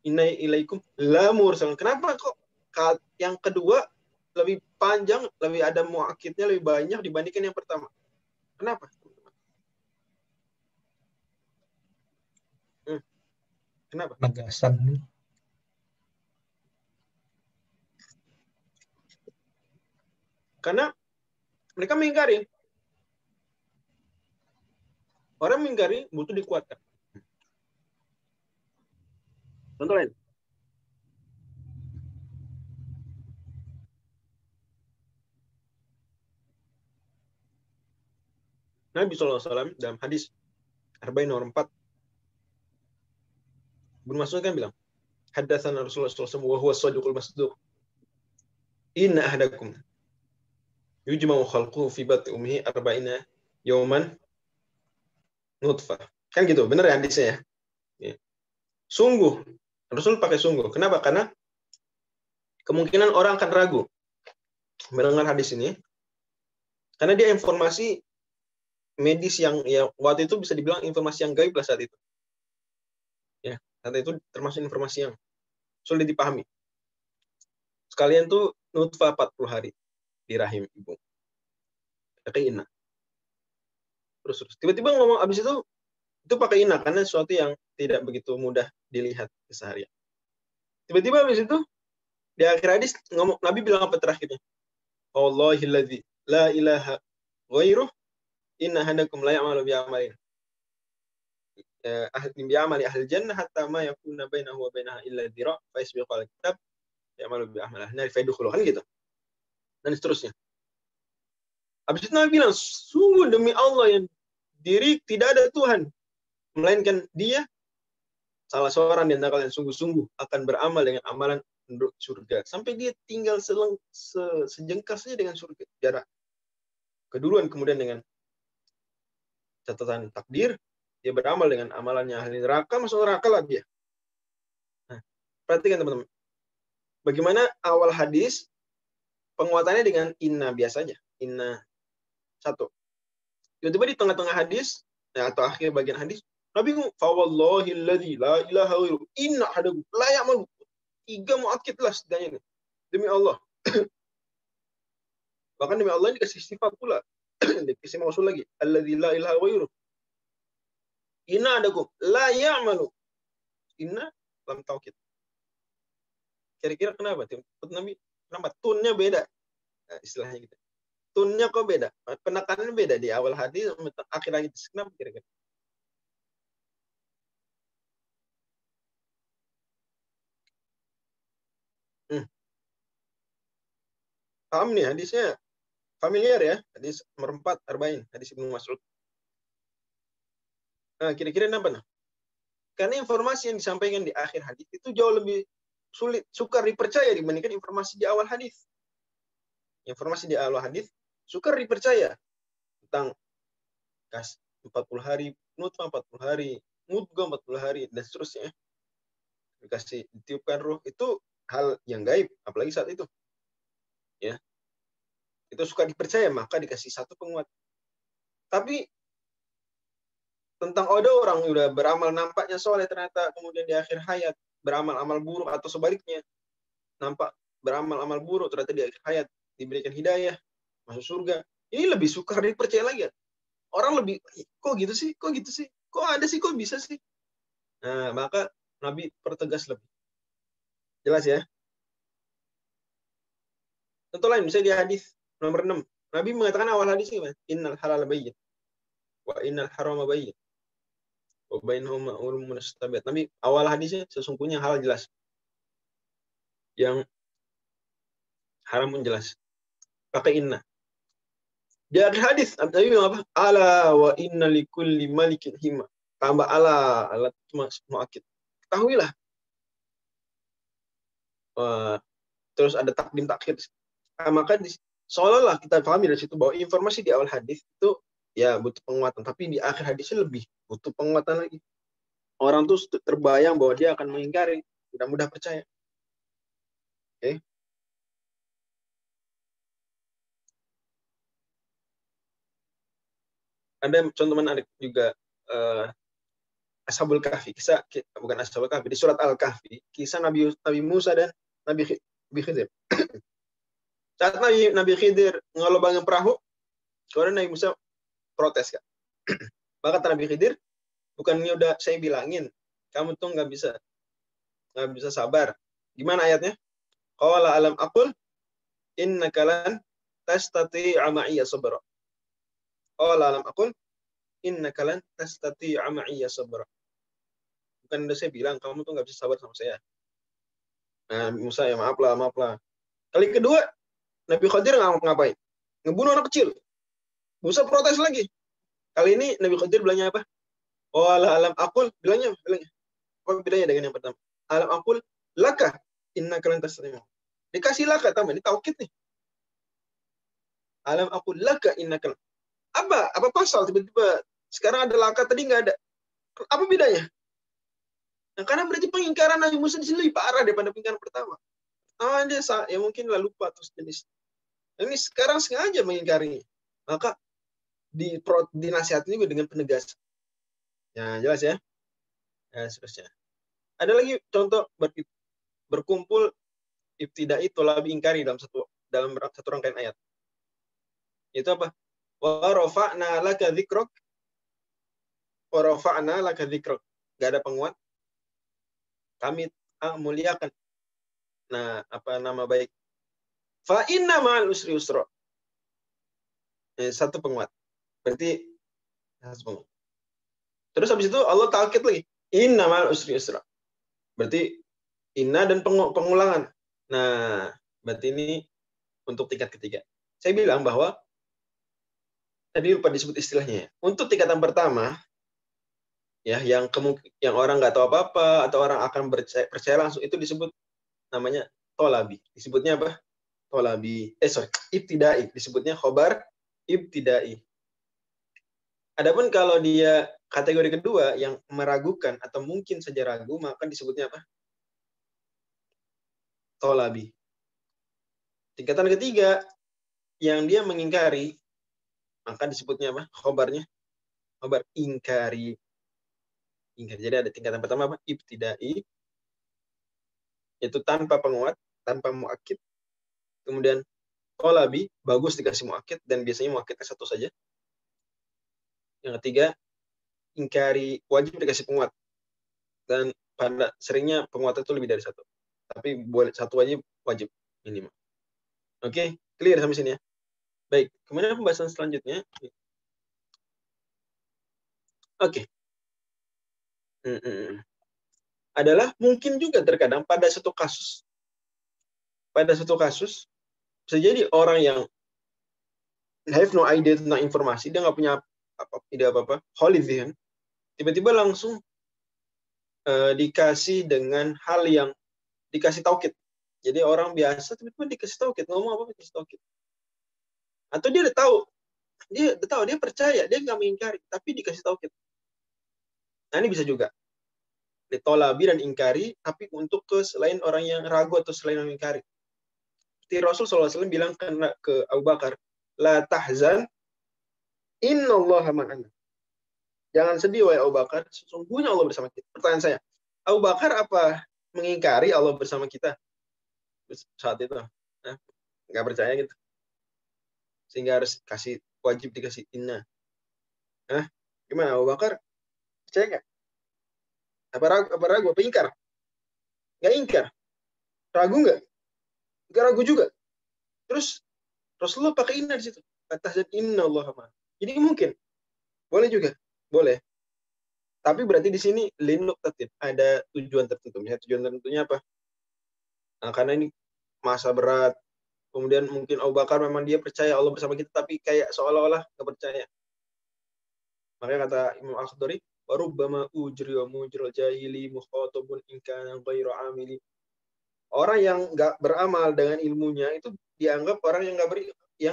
Inna ilaikum lamursalun. Kenapa kok yang kedua lebih panjang, lebih ada muakkidnya lebih banyak dibandingkan yang pertama? Kenapa? Kenapa? Penegasan. Karena mereka mengingkari. Orang mengingkari butuh dikuatkan. Contoh lain. Nabi SAW dalam hadis Arba'in nomor 4, Ibnu Mas'ud kan bilang, haddatsana Rasulullah SAW wa huwa shadiqul masduq. Inna ahadakum yujma'u khalquhu fi batni ummihi arba'ina yawman nutfah. Kan gitu, benar ya hadisnya ya? Sungguh, Rasul pakai sungguh. Kenapa? Karena kemungkinan orang akan ragu mendengar hadis ini, karena dia informasi medis yang ya waktu itu bisa dibilang informasi yang gaib lah saat itu. Ya, saat itu termasuk informasi yang sulit dipahami. Sekalian tuh nutfah 40 hari di rahim ibu. Pakai inna. Terus. Tiba-tiba ngomong abis itu pakai inna karena sesuatu yang tidak begitu mudah dilihat keseharian. Tiba-tiba abis itu di akhir hadis ngomong, Nabi bilang apa terakhirnya? Allahilladzi la ilaha ghairuh inna hadakum la ya'malu bi'amalin bi'amali ahli jannah hatta ma yakuna bainahu wa bainaha illa dhira' fa yasbiqu al-kitab ya'malu bi'amalihi nari fa yadkhulu, kan gitu. Dan seterusnya. Habis itu Nabi bilang, sungguh demi Allah yang diri tidak ada Tuhan melainkan Dia, salah seorang di antara kalian sungguh-sungguh akan beramal dengan amalan penduduk surga sampai dia tinggal sejengkal saja dengan surga, jarak keduluan, kemudian dengan catatan takdir dia beramal dengan amalannya ahli neraka, masuk neraka lah dia. Nah, perhatikan teman-teman, bagaimana awal hadis penguatannya dengan inna biasanya, inna satu. Tiba-tiba di tengah-tengah hadis atau akhir bagian hadis, Nabi ngomong, "Fawallahilladzi la ilaha ghairuh inna hadakum la ya'malu." 3 muakkid lah setidaknya ini. Demi Allah. Bahkan demi Allah ini dikasih sifat pula. Dikasih maksud lagi, alladzi la ilaha ghairuh inna hadakum la ya'malu. Inna lam taukid. Kira-kira kenapa? Nabi kenapa tunnya beda? Nah, istilahnya gitu. Tunnya kok beda? Penekanannya beda di awal hadis sama akhir hadis. Kenapa kira-kira? Paham nih hadisnya, familiar ya? Hadis nomor 4, Arba'in, hadis Ibnu Mas'ud. Nah, kira-kira kenapa? Nah? Karena informasi yang disampaikan di akhir hadis itu jauh lebih sulit, sukar dipercaya dibandingkan informasi di awal hadis. Informasi di awal hadis sukar dipercaya tentang 40 hari, nutfah 40 hari, mudghah 40 hari, dan seterusnya. Dikasih ditiupkan ruh, itu hal yang gaib, apalagi saat itu. Ya. Itu suka dipercaya, maka dikasih satu penguat. Tapi tentang orang udah beramal nampaknya soleh, ternyata kemudian di akhir hayat beramal-amal buruk, atau sebaliknya nampak beramal-amal buruk, ternyata di akhir hayat diberikan hidayah masuk surga, ini lebih sukar dipercaya lagi. Orang lebih, kok gitu sih, kok ada sih, kok bisa sih. Nah, maka Nabi pertegas lebih jelas ya. Contoh lain misalnya di hadis nomor 6, Nabi mengatakan awal hadis ini, innal halal bayyin wa innal harama bayyin wa bainahuma umurun mustabihat. Nabi awal hadisnya, sesungguhnya hal jelas, yang haram pun jelas. Pakai inna. Di akhir hadis Nabi bilang apa? Ala wa inna likulli malikin hima. Tambah ala mu'akid. Ketahuilah. Terus ada takdim takhir. Maka seolah-olah kita pahami dari situ bahwa informasi di awal hadis itu ya butuh penguatan, tapi di akhir hadisnya lebih butuh penguatan lagi. Orang tuh terbayang bahwa dia akan mengingkari, tidak mudah percaya. Oke. Ada contoh menarik juga, Ashabul Kahfi, kisah, bukan Ashabul Kahfi, di surat Al-Kahfi, kisah Nabi Musa dan Nabi Khidir. Saat Nabi Khidir ngelobangin perahu, kemudian Nabi Musa protes kan. Maka kata Nabi Khidir, bukannya udah saya bilangin Kamu tuh nggak bisa sabar. Gimana ayatnya? Qala alam aqul innaka lan tastati'a ma'iya sabra. Qala alam aqul innaka lan tastati'a ma'iya sabra. Bukan udah saya bilang kamu tuh nggak bisa sabar sama saya. Nah, Musa ya maaf lah. Kali kedua Nabi Khadir ngapain? Ngebunuh anak kecil. Musa protes lagi. Kali ini Nabi Khadir bilangnya apa? Qala alam aqul, bilangnya. Apa bedanya dengan yang pertama? Alam aqul laka innaka lan tastati'a. Dikasih laka tambah ini taukid nih. Alam aqul laka innaka. Apa pasal tiba-tiba sekarang ada laka tadi nggak ada? Apa bedanya? Nah, karena berarti pengingkaran Nabi Musa di sini lebih parah daripada pengingkaran pertama. Dia ya mungkin lalu lupa terus jenis. Ini sekarang sengaja mengingkarinya. Maka dinasihatin juga dengan penegasan. Ya, jelas ya. Ya, seterusnya. Ada lagi contoh berkumpul ibtidai tolabi ingkari dalam satu rangkaian ayat. Itu apa? Wa rafa'na laka dzikrak. Wa rafa'na laka dzikrak. Enggak ada penguat. Kami muliakan. Nah, apa nama baik? Fa inna ma'al usri usra. Satu penguat. Berarti satu penguat. Terus habis itu Allah taukid lagi. Inna ma'al usri usra. Berarti inna dan pengulangan. Nah, berarti ini untuk tingkat ketiga. Saya bilang bahwa tadi lupa disebut istilahnya. Untuk tingkatan pertama, ya yang orang nggak tahu apa-apa atau orang akan percaya langsung itu disebut namanya tolabi. Disebutnya apa? Tolabi. Ibtidai. Disebutnya khobar ibtidai. Adapun kalau dia kategori kedua yang meragukan atau mungkin saja ragu, maka disebutnya apa? Tolabi. Tingkatan ketiga yang dia mengingkari, maka disebutnya apa? Khobarnya khobar ingkari. Jadi ada tingkatan pertama apa? Ibtidai. Itu tanpa penguat, tanpa muakkid. Kemudian tolabi, bagus dikasih muakkid dan biasanya muakkidnya satu saja. Yang ketiga, ingkari, wajib dikasih penguat. Dan pada seringnya penguat itu lebih dari satu. Tapi boleh satu wajib minimal. Oke, clear sampai sini ya. Baik, kemudian pembahasan selanjutnya. Oke. Adalah mungkin juga terkadang pada satu kasus bisa jadi orang yang have no idea tentang informasi, dia nggak punya ide apa-apa, holidhian, tiba-tiba langsung dikasih dengan hal yang dikasih taukid. Jadi orang biasa tiba-tiba dikasih taukid, ngomong apa dikasih taukid. Atau dia udah tahu, dia percaya, dia nggak mengingkari, tapi dikasih taukid. Nah ini bisa juga ditolabi dan ingkari, tapi untuk selain orang yang ragu atau selain yang mengingkari. Seperti Rasul SAW bilang ke Abu Bakar, la tahzan, innallaha ma'ana. Jangan sedih wahai Abu Bakar, sesungguhnya Allah bersama kita. Pertanyaan saya, Abu Bakar apa mengingkari Allah bersama kita saat itu? Nggak percaya gitu. Sehingga harus wajib dikasih inna. Gimana Abu Bakar? Percaya nggak? Apa ragu? Apa ingkar? Nggak ingkar. Ragu nggak? Nggak ragu juga. Terus Rasulullah pakai inna di situ. Kata inna Allah ma'ana. Jadi mungkin. Boleh juga. Boleh. Tapi berarti di sini linuk tatib. Ada tujuan tertentu. Misalnya tujuan tertentunya apa? Nah, karena ini masa berat. Kemudian mungkin Abu Bakar memang dia percaya Allah bersama kita, tapi kayak seolah-olah nggak percaya. Makanya kata Imam Al-Khaddari, warubbama ujri wa mujral jahili mukhatabun in kana ghairu amili. Orang yang nggak beramal dengan ilmunya itu dianggap orang yang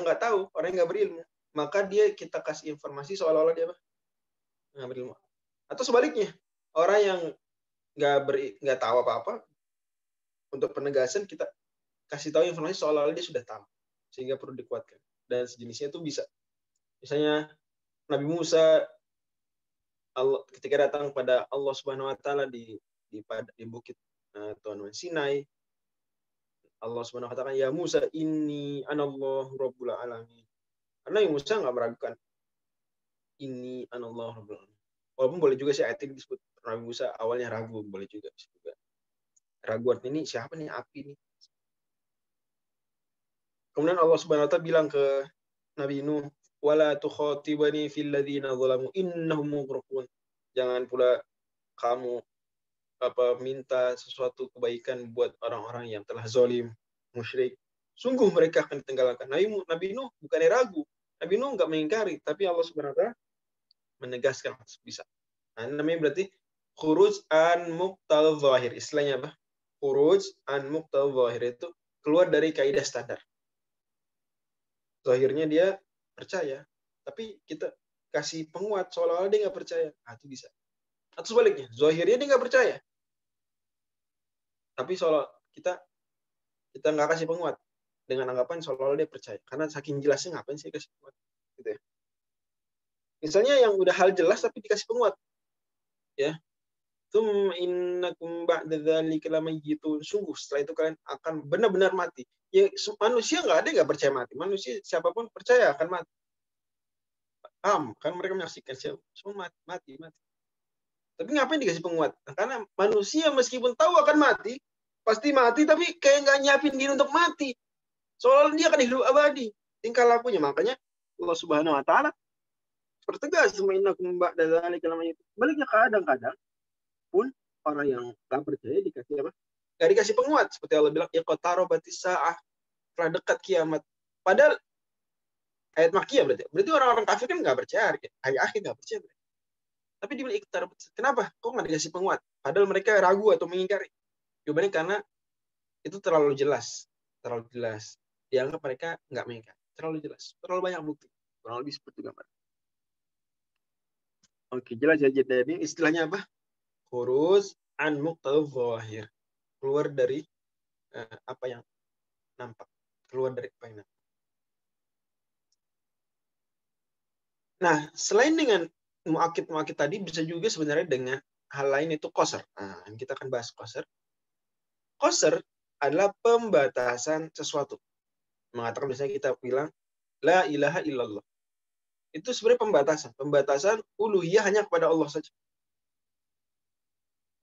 nggak tahu, orang yang nggak berilmu. Maka kita kasih informasi seolah-olah dia nggak berilmu. Atau sebaliknya, orang yang nggak tahu apa-apa, untuk penegasan kita kasih tahu informasi seolah-olah dia sudah tahu, sehingga perlu dikuatkan. Dan sejenisnya itu bisa. Misalnya Nabi Musa ketika datang pada Allah Subhanahu Wa Taala di bukit Sinai, Allah Subhanahu Wa Taala, ya Musa inni anallahu rabbul alamin. Karena Nabi Musa nggak meragukan ini anallahu rabbul alamin. Walaupun boleh juga sih ayat ini disebut Nabi Musa awalnya ragu, boleh juga. Ragu artinya ini siapa nih api nih. Kemudian Allah Subhanahu wa taala bilang ke Nabi Nuh, "Wala tukhatibani fil ladzina zalamu innahum mughraqun." Jangan pula kamu minta sesuatu kebaikan buat orang-orang yang telah zalim, musyrik. Sungguh mereka akan ditenggelamkan. Nabi Nuh bukannya ragu. Nabi Nuh enggak mengingkari, tapi Allah Subhanahu wa taala menegaskan bisa. Nah, namanya berarti khuruj an muqtal zahir. Istilahnya apa? Khuruj an muqtal zahir itu keluar dari kaidah standar. Zahirnya dia percaya, tapi kita kasih penguat seolah-olah dia nggak percaya. Nah, itu bisa. Atau sebaliknya, zahirnya dia nggak percaya, tapi seolah kita nggak kasih penguat dengan anggapan seolah-olah dia percaya. Karena saking jelasnya ngapain sih kasih penguat? Gitu ya. Misalnya yang udah hal jelas tapi dikasih penguat, ya. Innakum ba'da dzalika lamayitun. Sungguh setelah itu kalian akan benar-benar mati. Ya, manusia nggak ada yang nggak percaya mati. Manusia siapapun percaya akan mati. Kan mereka menyaksikan semua mati. Tapi ngapain dikasih penguat? Nah, karena manusia meskipun tahu akan mati, pasti mati, tapi kayak nggak nyiapin diri untuk mati. Soalnya dia akan hidup abadi. Tingkah lakunya. Makanya Allah Subhanahu wa taala pertegas innakum ba'da dzalika lamayitun. Baliknya kadang-kadang pun orang yang nggak percaya dikasih apa? Nggak dikasih penguat. Seperti Allah bilang, iqtarabatis sa'ah, telah dekat kiamat. Padahal ayat Makkiyah berarti. Berarti orang-orang kafir kan nggak percaya hari akhir, nggak percaya. Tapi dibilang iqtarabatis. Kenapa? Kok nggak dikasih penguat? Padahal mereka ragu atau mengingkari. Jawabannya karena itu terlalu jelas. Terlalu jelas. Dianggap mereka nggak mengingkari. Terlalu jelas. Terlalu banyak bukti. Kurang lebih seperti gambar. Oke, jelas ya. Jadi istilahnya apa? Khuruj an muqtal zahir. Keluar dari apa yang nampak. Keluar dari apa yang nampak. Nah, selain dengan mu'akid tadi, bisa juga sebenarnya dengan hal lain itu qasar. Nah, kita akan bahas qasar. Qasar adalah pembatasan sesuatu. Mengatakan misalnya kita bilang, la ilaha illallah. Itu sebenarnya pembatasan. Pembatasan uluhiyah hanya kepada Allah saja.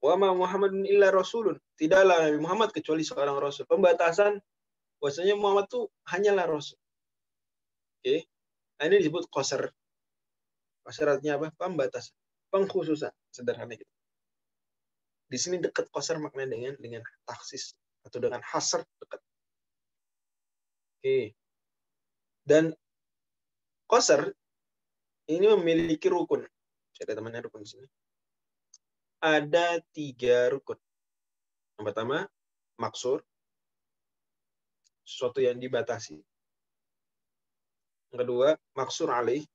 Wa ma Muhammadun illa rasulun. Tidaklah Nabi Muhammad kecuali seorang rasul. Pembatasan bahwasanya Muhammad itu hanyalah rasul. Oke. Nah, ini disebut qasar. Qasar artinya apa? Pembatasan, pengkhususan, sederhana gitu. Di sini dekat qasar maknanya dengan taksis atau dengan hasr dekat. Oke. Dan qasar ini memiliki rukun. Saya ada temannya rukun di sini. Ada 3 rukun. Yang pertama, maksur, sesuatu yang dibatasi. Yang kedua, maksur alaih,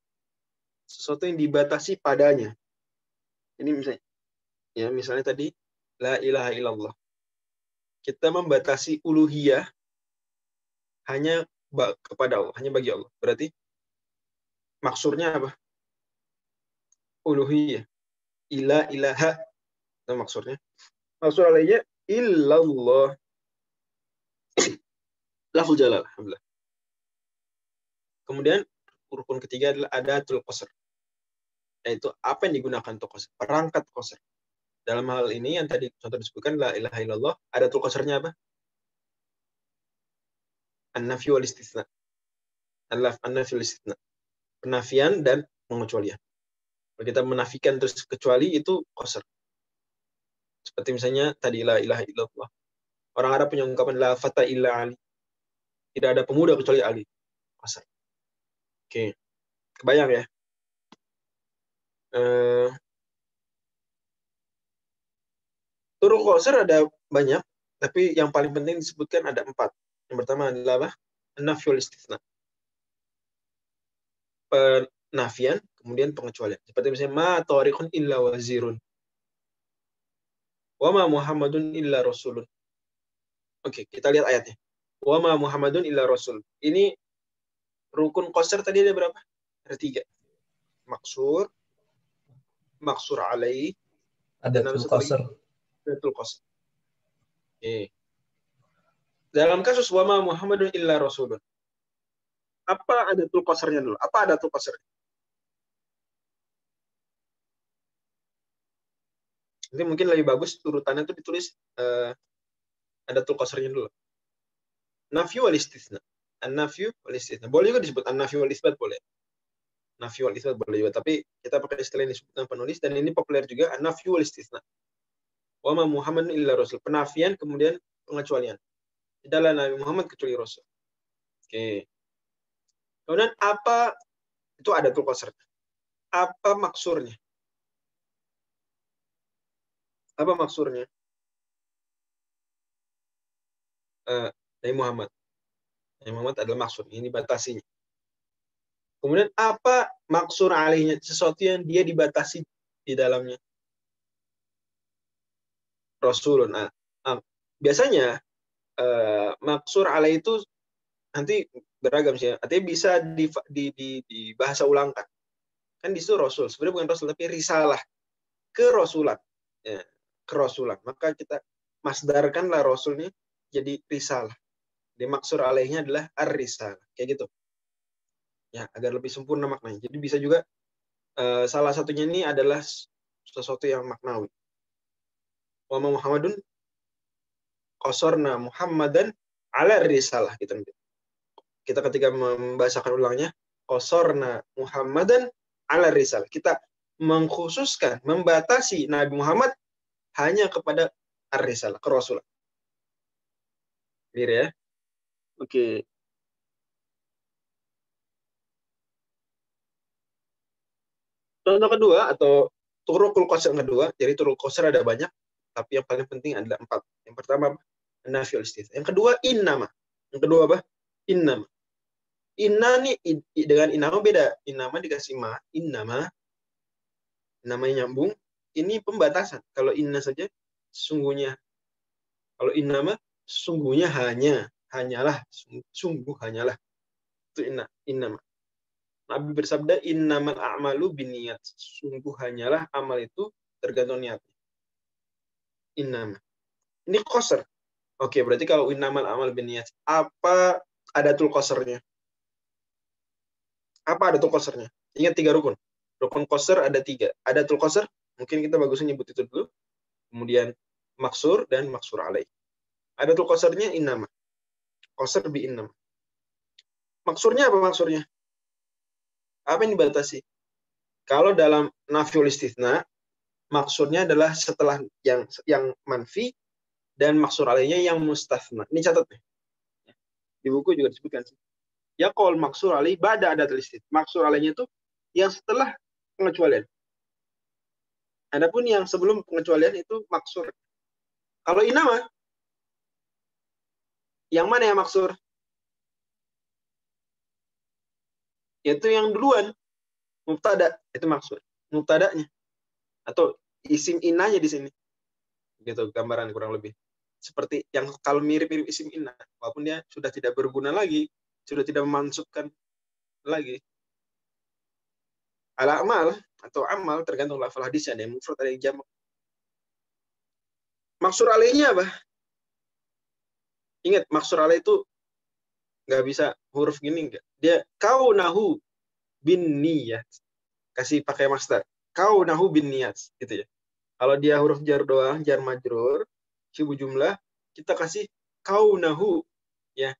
sesuatu yang dibatasi padanya. Ini misalnya tadi la ilaha illallah. Kita membatasi uluhiyah hanya kepada Allah, hanya bagi Allah. Berarti maksurnya apa? Uluhiyah. Ila ilaha. Itu maksurnya. Maksur alaihnya illallah. Lafzul jalal, alhamdulillah. Kemudian rukun ketiga adalah adatul qasr. Yaitu apa yang digunakan untuk qasr? Perangkat qasr. Dalam hal ini yang tadi contoh disebutkan la ilaha illallah, adatul qasrnya apa? An-nafyu wal istitsna. An-nafyu wal istitsna. Penafian dan pengecualian. Kalau kita menafikan terus kecuali itu qasr. Seperti misalnya tadi la ilaha illallah. Orang Arab punya ungkapan la fata illa Ali. Tidak ada pemuda kecuali Ali. Qasr. Oke. Kebayang ya? Turuk qasr ada banyak, tapi yang paling penting disebutkan ada 4. Yang pertama adalah apa? An-nafyu wal istitsna. Penafian, kemudian pengecualian. Seperti misalnya ma tariqun illa wazirun. Wa ma Muhammadun illa rasulun. Oke, kita lihat ayatnya. Wa ma Muhammadun illa rasul. Ini rukun qasr tadi ada berapa? Ada 3. Maksur, maksur alaih, dan Adatul satu lagi qasr. adatul qasr. Oke. Dalam kasus wa ma Muhammadun illa rasulun. Apa adatul qasrnya dulu? Apa adatul qasr? Nanti mungkin lebih bagus urutannya itu ditulis ada tul qasrnya dulu. Nafyu wal istitsna. An-nafyu wal istitsna. Boleh juga disebut an-nafyu wal isbat boleh. Nafyu wal isbat boleh juga, tapi kita pakai istilah yang disebutkan penulis dan ini populer juga an-nafyu wal istitsna. Wa ma Muhammadun illa rasul. Penafian kemudian pengecualian. Tidaklah Nabi Muhammad kecuali rasul. Oke. Kemudian apa itu ada tul qasrnya? Apa maksurnya? Apa maksurnya? Nabi Muhammad. Nabi Muhammad adalah maksud. Ini batasinya. Kemudian apa maksur alainya? Sesuatu yang dia dibatasi di dalamnya. Rasulun. Biasanya maksur alaih itu nanti beragam sih. Artinya bisa di bahasa ulangkan. Kan di situ Rasul. Sebenarnya bukan Rasul, tapi risalah. Kerasulan. Ya, kerasulan. Maka kita masdarkanlah Rasulnya jadi risalah. Di maksur alaihnya adalah ar-risalah. Kayak gitu. Ya, agar lebih sempurna maknanya. Jadi bisa juga salah satunya ini adalah sesuatu yang maknawi. Wa Muhammadun qasorna Muhammadan ala risalah gitu. Kita ketika membahasakan ulangnya qasorna Muhammadan ala risalah. Kita mengkhususkan, membatasi Nabi Muhammad hanya kepada ar-risalah, kerasulan. Clear ya? Oke. Contoh kedua atau turukul qasr yang kedua, jadi turukul qasr ada banyak, tapi yang paling penting adalah 4. Yang pertama nafiyul istitsna. Yang kedua innama. Yang kedua apa? Innama. Inna nih dengan innama beda. Innama dikasih ma, innama namanya nyambung. Ini pembatasan. Kalau inna saja sesungguhnya. Kalau innama sesungguhnya hanyalah, sungguh hanyalah. Itu innama. Nabi bersabda, innamal a'malu binniyat. Sungguh hanyalah amal itu tergantung niatnya. Innama. Ini qasr. Oke, berarti kalau innamal a'mal binniyat, apa adatul qasrnya? Apa adatul qasrnya? Ingat 3 rukun. Rukun qasr ada 3. Adatul qasr, mungkin kita bagusnya nyebut itu dulu. Kemudian maksur dan maksur alaih. Adatul qasrnya innama. Qasr bi innama. Maksurnya apa maksurnya? Apa yang dibatasi? Kalau dalam nafyul istitsna, maksudnya adalah setelah yang manfi dan maksur alaihnya yang mustatsna. Ini catat nih. Di buku juga disebutkan. Ya qol maksur alaih ba'da adatul istitsna. Maksur alaihnya itu yang setelah pengecualian. Adapun yang sebelum pengecualian itu maksur. Kalau inama, yang mana yang maksur? Yaitu yang duluan. Mubtada itu maksud. Mubtadanya atau isim inanya di sini. Gitu gambaran kurang lebih. Seperti yang kalau mirip-mirip isim inna, walaupun dia sudah tidak berguna lagi, sudah tidak memansubkan lagi. Al-amal atau amal tergantung lafal hadisnya, ada yang mufrad, ada yang jamak. Maksur alaihnya apa? Ingat, maksur alaih itu nggak bisa huruf gini enggak. Dia kaunahu bin niyat. Kasih pakai masdar. Kaunahu bin niyat gitu ya. Kalau dia huruf jar doang, jar majrur, sibuk jumlah, kita kasih kaunahu ya.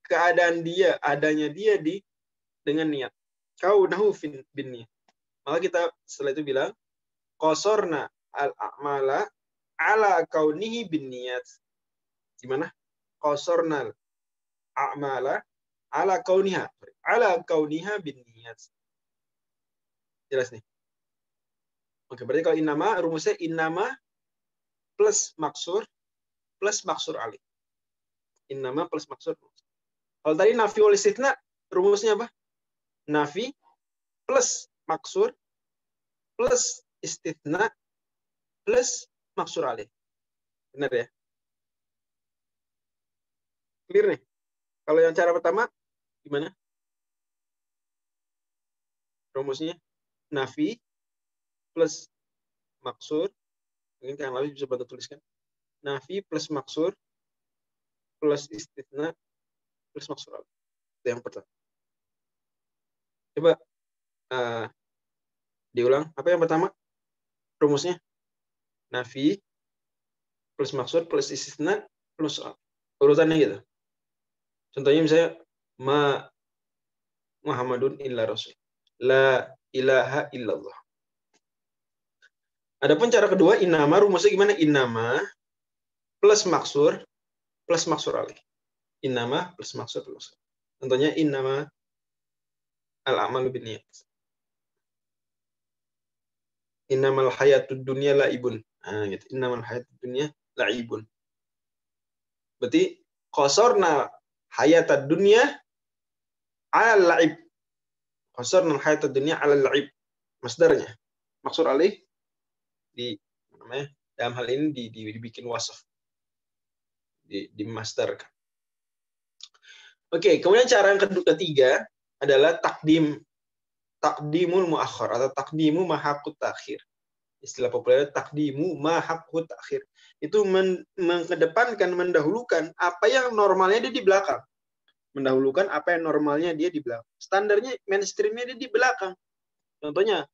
Keadaan dia, adanya dia dengan niat. Kaunahu bin niyat. Maka kita setelah itu bilang qasorna al-a'mala ala kaunihi bin niyat. Gimana? Qasorna al-a'mala ala kauniha. Ala kauniha bin niyat. Jelas nih. Oke, berarti kalau innama, rumusnya innama plus maksur alih. Innama plus maksur. Kalau tadi nafi wal istitsna, rumusnya apa? Nafi plus maksur plus istitsna plus maksur alih. Benar ya? Clear nih? Kalau yang cara pertama, gimana? Rumusnya nafi plus maksur. Mungkin yang lain bisa bantu tuliskan. Nafi plus maksur plus istitsna plus maksur alih. Itu yang pertama. Coba diulang. Apa yang pertama? Rumusnya? nafi plus maksud plus istisna plus urutannya gitu. Contohnya misalnya Muhammadun illa rasul. La ilaha illallah. Adapun cara kedua, innama, rumusnya gimana? Innama plus maksur alih. Innama plus maksur plus. Contohnya innama al-a'malu binniyat. Innamal hayatud dunya la'ibun. Nah, gitu. Innamal hayatud dunya la'ibun. Berarti qasorna hayatad dunya 'ala la'ib. Qasorna hayatad dunya 'ala la'ib. Masdarnya. Maksur alih dalam hal ini dibikin wasaf. Dimasdarkan. Oke, kemudian cara yang ketiga adalah takdimul muakhir atau takdimu mahaqut takhir. Istilah populer takdimu mahaqut takhir. Itu mengedepankan, mendahulukan apa yang normalnya dia di belakang. Mendahulukan apa yang normalnya dia di belakang. Standarnya mainstreamnya dia di belakang. Contohnya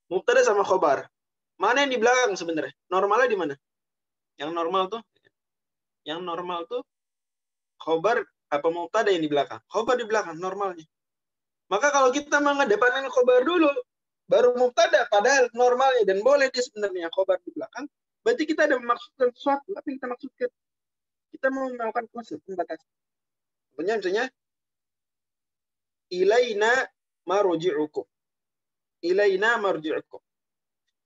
mubtada sama khobar. Mana yang di belakang sebenarnya? Normalnya di mana? Yang normal tuh khobar apa mubtada yang di belakang? Khobar di belakang normalnya. Maka kalau kita mengedepankan khobar dulu, baru mubtada, padahal normalnya dan boleh dia sebenarnya khobar di belakang, berarti kita ada memaksudkan sesuatu. Apa yang kita maksudkan? Kita mau melakukan konsep pembatasan. Misalnya, ilaina marji'ukum. Ilaina marji'ukum.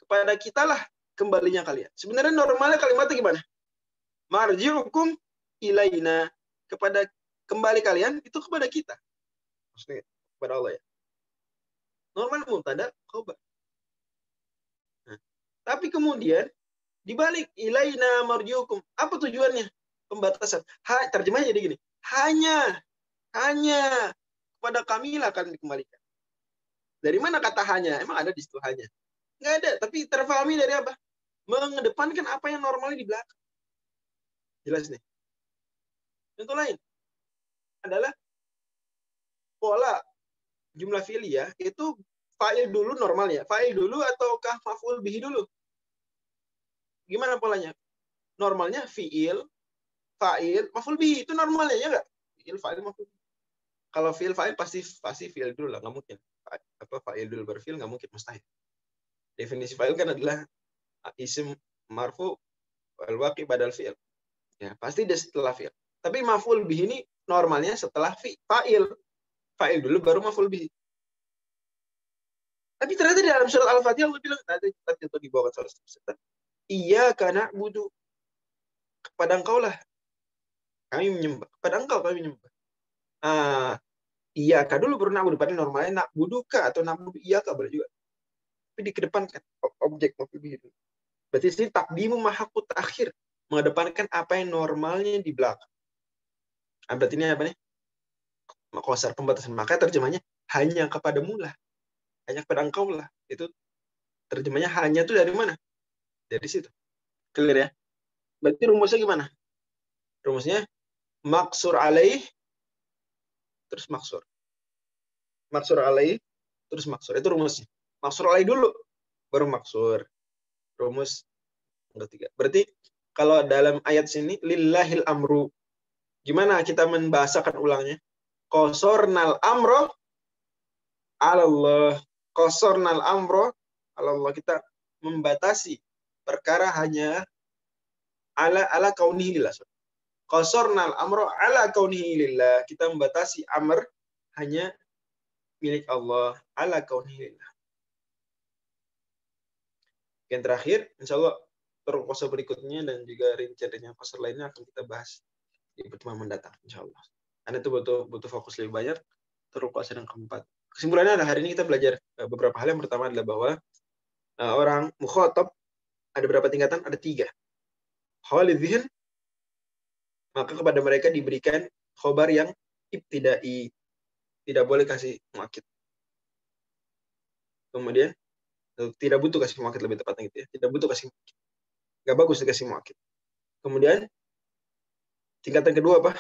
Kepada kitalah kembalinya kalian. Sebenarnya normalnya kalimatnya gimana? Marji'ukum ilaina. Kepada kembali kalian itu kepada kita. Maksudnya kepada Allah ya. Normal mubtada khabar. Nah, tapi kemudian dibalik ilaina marji'ukum. Apa tujuannya? Pembatasan. Terjemahnya jadi gini. Hanya kepada kamilah akan dikembalikan. Dari mana kata hanya? Emang ada di situ hanya? Nggak ada, tapi terfahami dari apa? Mengedepankan apa yang normalnya di belakang. Jelas nih. Contoh lain adalah pola jumlah fi'liyah itu fa'il dulu normalnya. Fa'il dulu ataukah maf'ul bihi dulu? Gimana polanya? Normalnya fi'il, fa'il, maf'ul bihi itu normalnya ya nggak? Fi'il, fa'il, maf'ul bihi. Kalau fi'il, fa'il pasti fi'il dulu lah, nggak mungkin. Fa'il dulu berfi'il nggak mungkin, mustahil. Definisi fa'il kan adalah isim marfu wal waqi badal fi'il. Ya, pasti dia setelah fi'il. Tapi maf'ul bihi ini normalnya setelah fa'il. Fa'il dulu baru maf'ul bihi. Tapi ternyata di dalam surat Al-Fatihah Allah bilang tadi itu dibawa surat Al-Fatihah. Iyyaka na'budu. Kepada engkau lah kami menyembah. Kepada engkau kami menyembah. Iyyaka dulu baru na'budu. Padahal normalnya na'buduka atau na'budu iyyaka boleh juga. Tapi dikedepankan objek maf'ul bihi. Berarti ini takdimu mahaqut takhir. Mengedepankan apa yang normalnya di belakang. Berarti ini apa nih? Qasar pembatasan. Maka terjemahnya hanya kepadamu lah. Hanya kepada engkau lah. Itu terjemahnya hanya itu dari mana? Dari situ. Clear ya? Berarti rumusnya gimana? Rumusnya maksur alaih terus maksur. Maksur alaih terus maksur. Itu rumusnya. Maksur alaih dulu baru maksur. Rumus ketiga. Berarti kalau dalam ayat sini lillahil amru. Gimana kita membahasakan ulangnya? Qasornal amro Allah. Qasornal amro Allah. Kita membatasi perkara hanya ala kaunihi lillah. Qasornal amro ala kaunihi lillah. Kita membatasi amr hanya milik Allah ala kaunihi lillah. Yang terakhir, insya Allah turuk qasar berikutnya dan juga rincian qasar lainnya akan kita bahas di pertemuan mendatang, insya Allah. Karena itu butuh fokus lebih banyak. Turuk qasar yang keempat. Kesimpulannya adalah hari ini kita belajar beberapa hal. Yang pertama adalah bahwa orang mukhatab ada berapa tingkatan? Ada 3. Khalid dzihn, maka kepada mereka diberikan khobar yang ibtidai. Tidak boleh kasih muakkid. Kemudian tidak butuh kasih muakkid, lebih tepatnya gitu ya. Tidak butuh kasih muakkid. Gak bagus dikasih muakkid. Kemudian tingkatan kedua apa?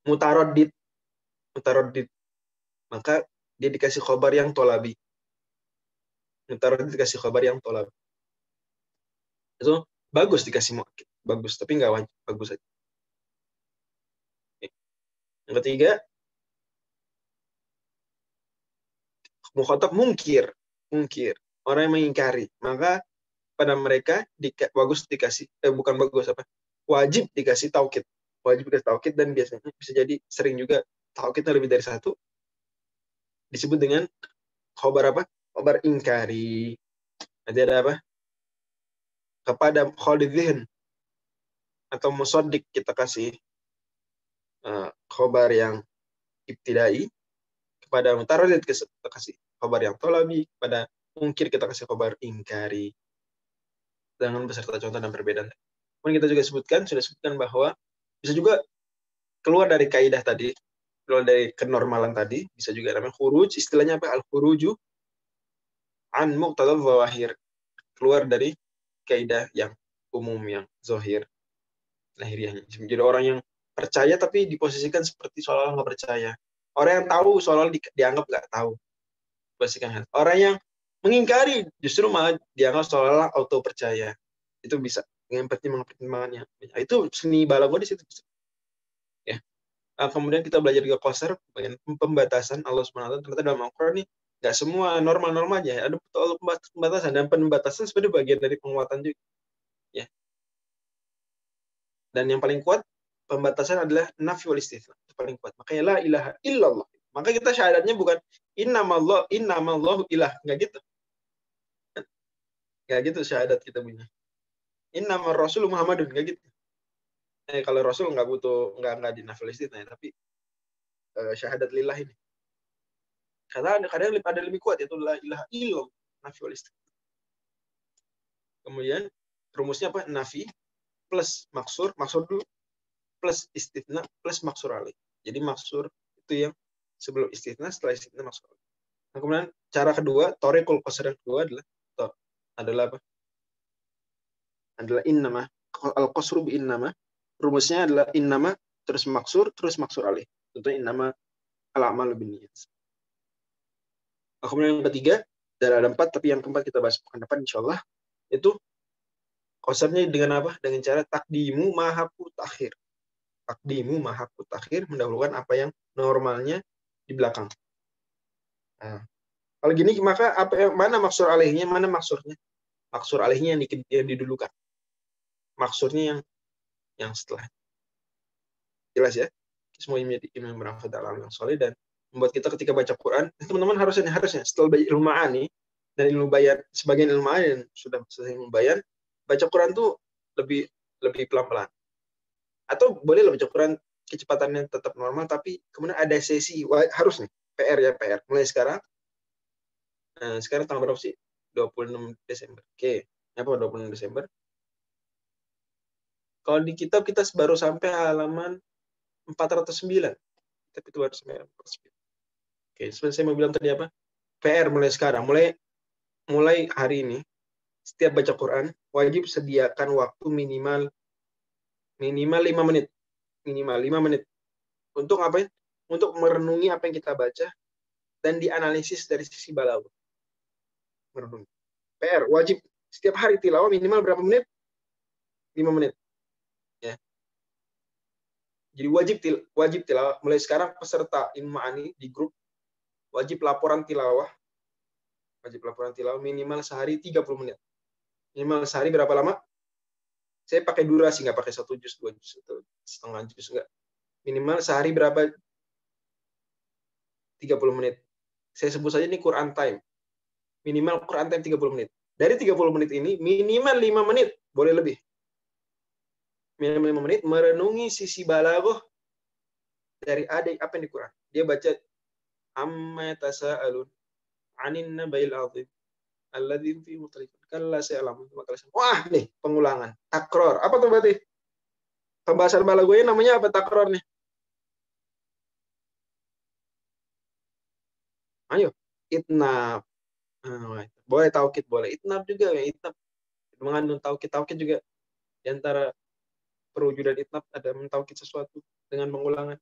Mutaraddid. Maka dia dikasih khobar yang tolabi. Mutaraddid dikasih khobar yang tolabi. Itu bagus dikasih muakkid. Bagus, tapi nggak wajib. Bagus aja. Yang ketiga, mukhatab mungkir. Mungkir. Orang yang mengingkari. Maka pada mereka bagus dikasih, bukan bagus apa, wajib dikasih taukid. Wajib dikasih taukid, dan biasanya bisa jadi sering juga taukidnya lebih dari satu. Disebut dengan khobar apa? Khobar ingkari. Nanti ada apa? Kepada khalidhin atau musaddiq kita kasih khobar yang ibtidai, kepada mutaradid kita kasih khobar yang tolabi, kepada mungkir kita kasih khobar ingkari dengan beserta contoh dan perbedaan. Kemudian kita juga sudah sebutkan bahwa bisa juga keluar dari kaidah tadi, keluar dari kenormalan tadi, bisa juga namanya khuruj, istilahnya apa? Al-khuruju an muqtadal zawahir, keluar dari kaidah yang umum, yang zahir lahiriahnya. Jadi orang yang percaya tapi diposisikan seperti seolah-olah nggak percaya. Orang yang tahu seolah-olah dianggap nggak tahu. Posisikan. Orang yang mengingkari justru malah dianggap seolah-olah auto percaya. Itu bisa dengan pertimbangan-pertimbangannya. Itu seni balaghah di situ. Ya. Kemudian kita belajar juga qasar, bagian pembatasan Allah SWT. Ternyata dalam Al-Quran ini nggak semua normal-normal aja. Ada pembatasan, dan pembatasan sebenarnya bagian dari penguatan juga. Ya. Dan yang paling kuat pembatasan adalah nafi wal istitsna. Itu paling kuat. Makanya la ilaha illallah. Maka kita syahadatnya bukan innamallahu ilah, enggak gitu. Enggak gitu syahadat kita punya. Innamar rasul Muhammadun, enggak gitu. Kalau rasul enggak butuh, enggak di nafi wal istitsna, tapi syahadat lillah ini. Kadang ada lebih kuat, yaitu la ilaha illallah, nafi wal istitsna. Kemudian rumusnya apa? Nafi plus maksur dulu, plus istitsna plus maksur alaih. Jadi maksur itu yang sebelum istitsna, setelah istitsna maksur alaih. Nah, kemudian cara kedua, thoriqul qasr yang kedua adalah apa? Adalah innama. Al-qasru bi innama. Rumusnya adalah innama terus maksur alaih. Tentunya innama al-a'malu binniyat. Kemudian yang ketiga, dan ada 4, tapi yang keempat kita bahas pekan depan insyaallah, itu qasrnya dengan apa? Dengan cara takdimu mahaku takhir. Takdimu mahaku takhir, mendahulukan apa yang normalnya di belakang. Nah, kalau gini maka mana maksur alaihnya, mana maksurnya? Maksur alaihnya yang didulukan. Maksurnya yang setelah. Jelas ya? Semua menjadi ilmu yang bermanfaat dalam yang soleh dan membuat kita ketika baca Quran, teman-teman harusnya setelah belajar ilmu ma'ani dan ilmu bayan, sebagian ilmu ma'ani dan sudah selesai ilmu bayan, baca Quran tuh lebih pelan-pelan. Atau boleh baca Quran kecepatannya tetap normal, tapi kemudian ada sesi, harus nih, PR. Mulai sekarang, sekarang tanggal berapa sih? 26 Desember. Oke, apa 26 Desember? Kalau di kitab kita baru sampai halaman 409. Tapi itu baru sampai 409. Oke, sebenarnya saya mau bilang tadi apa? PR mulai sekarang, mulai hari ini, setiap baca Quran, wajib sediakan waktu minimal 5 menit. Minimal 5 menit. Untuk apa ya? Untuk merenungi apa yang kita baca dan dianalisis dari sisi balaghah. Merenungi. PR wajib setiap hari tilawah minimal berapa menit? 5 menit. Ya. Jadi wajib tilawah mulai sekarang, peserta ilmu ma'ani di grup wajib laporan tilawah. Wajib laporan tilawah minimal sehari 30 menit. Minimal sehari berapa lama? Saya pakai durasi, nggak pakai 1 juz, 2 juz, atau setengah juz, enggak. Minimal sehari berapa? 30 menit. Saya sebut saja ini Quran time. Minimal Quran time 30 menit. Dari 30 menit ini, minimal 5 menit, boleh lebih. Minimal 5 menit merenungi sisi balaghah dari apa yang di Quran. Dia baca amma tasa'alun 'anin nabail 'azim alladzi fi mukhtalifun kalla sa'alamu. Wah, nih pengulangan, takror. Apa tuh berarti? Pembahasan balaghahnya namanya apa takror nih? Ayo, itnab. Boleh taukid, boleh itnab juga ya, itnab. Mengandung taukid juga di antara perwujudan itnab ada mentaukid sesuatu dengan pengulangan.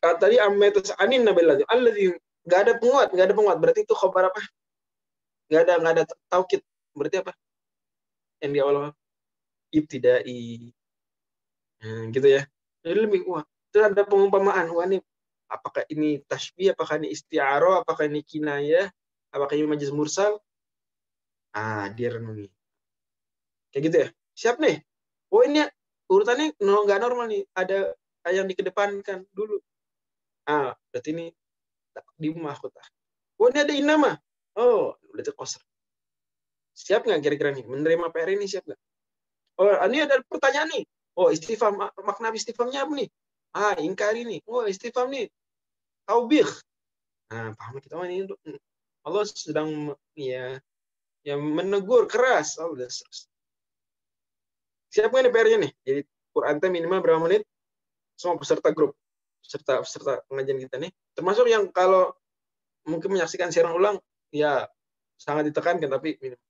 Tadi ammetus anin nabil lazim alladzi enggak ada penguat, berarti itu khabar apa? nggak ada taukid. Berarti apa? Yang di awal ibtidai. Gitu ya. Jadi lebih wah. Terus ada pengumpamaan. Wah ini apakah ini tasbih, apakah ini isti'arah, apakah ini kinayah, apakah ini majaz mursal? Dia renungi. Kayak gitu ya. Siap nih. Oh ini urutannya nggak normal nih. Ada yang dikedepankan dulu. Berarti ini di mahkotah. Oh ini ada inama. Oh, berarti qasr. Siap nggak kira-kira nih? Menerima PR ini siap nggak? Oh, ini ada pertanyaan nih. Oh, istifham. Makna istifhamnya apa nih? Ingkari nih. Oh, istifham nih. Taubih. Paham kita ini Allah sedang ya menegur keras. Udah selesai. Siap nggak nih PR-nya nih? Jadi Quran time minimal berapa menit? Semua peserta grup, peserta pengajian kita nih. Termasuk yang kalau mungkin menyaksikan siaran ulang, ya sangat ditekankan, tapi minimal.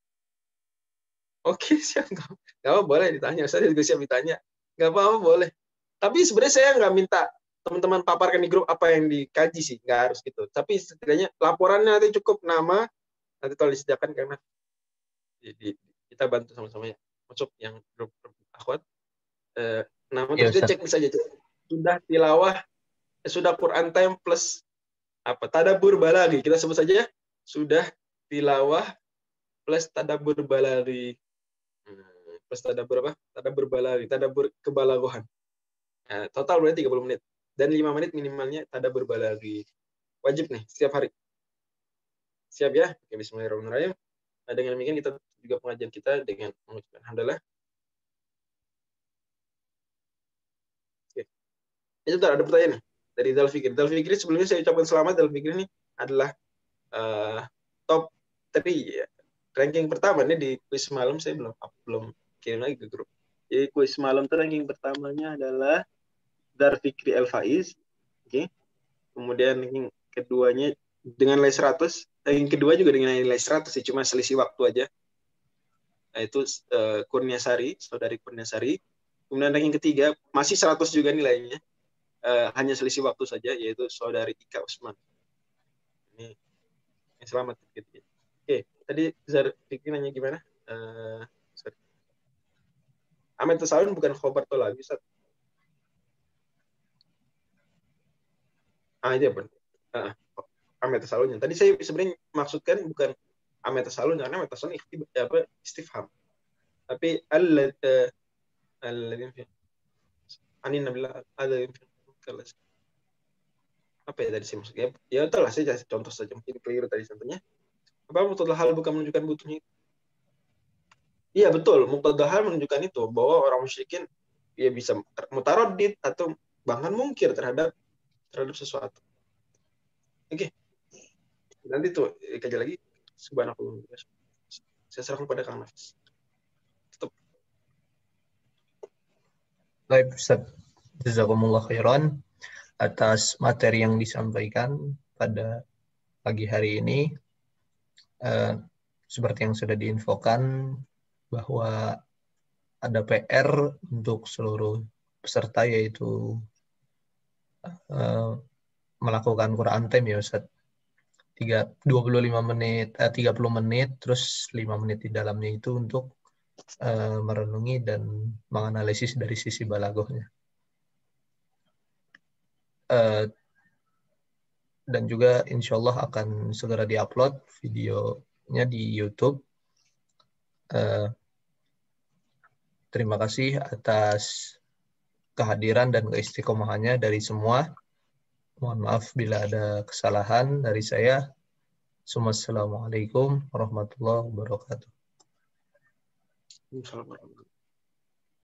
Oke, siap. Nggak apa, boleh ditanya. Saya juga siap ditanya. Nggak apa-apa, boleh. Tapi sebenarnya saya nggak minta teman-teman paparkan di grup apa yang dikaji sih. Nggak harus gitu. Tapi setidaknya laporannya nanti cukup nama, nanti tolong disediakan karena kita bantu sama-sama ya. Masuk yang grup akhwat. Nama terus dia cek saja. Sudah tilawah, sudah Quran time plus apa? Tadabbur balaghi. Kita sebut saja sudah tilawah plus tadabbur balaghi. Plus tadabbur apa? Tadabbur balaghi, tadabbur kebalaghan. Total berarti 30 menit. Dan 5 menit minimalnya tadabbur balaghi. Wajib nih setiap hari. Siap ya? Oke, bismillahirrahmanirrahim. Dengan demikian kita juga pengajian kita dengan mengucapkan alhamdulillah. Oke. Itu ada pertanyaan nih dari Dal Fikri. Dal Fikri sebelumnya saya ucapkan selamat. Dal Fikri ini adalah top 3 ya. Ranking pertama nih di kuis malam. Saya belum kirim lagi ke grup. Jadi kuis malam itu ranking pertamanya adalah Dar Fikri El Faiz. Oke. Kemudian ranking keduanya dengan nilai 100. Ranking kedua juga dengan nilai 100 sih, cuma selisih waktu aja. Itu Kurniasari, saudari Kurniasari. Kemudian ranking ketiga masih 100 juga nilainya. Hanya selisih waktu saja, yaitu saudari Ika Usman. Ini selamat. Oke, tadi Zar Fikri nanya gimana? Sorry. Ahmed Tasalun bukan khobar tol lagi, Ustaz. Iya benar. Ahmed Tasalun. Tadi saya sebenarnya maksudkan bukan Ahmed Tasalun, karena Ahmed Tasalun istifham. Tapi anin nabilah ada apa ya tadi sih maksudnya? Ya itulah saya kasih contoh saja, mungkin keliru tadi contohnya. Apa muqtadal hal bukan menunjukkan butuhnya? Iya betul, muqtadal hal menunjukkan itu bahwa orang musyrikin ya bisa mutaraddid atau bahkan mungkir terhadap sesuatu. Oke. Nanti tuh kaji lagi subhanallah. Saya serahkan pada Kang Nafis. Tutup. Baik, Ustaz. Jazakumullah khairan atas materi yang disampaikan pada pagi hari ini. Seperti yang sudah diinfokan bahwa ada PR untuk seluruh peserta, yaitu melakukan Quran time ya Ustaz. 30 menit, terus 5 menit di dalamnya itu untuk merenungi dan menganalisis dari sisi balaghahnya. Dan juga insya Allah akan segera diupload videonya di YouTube. Terima kasih atas kehadiran dan keistiqomahannya dari semua. Mohon maaf bila ada kesalahan dari saya. Assalamualaikum warahmatullahi wabarakatuh.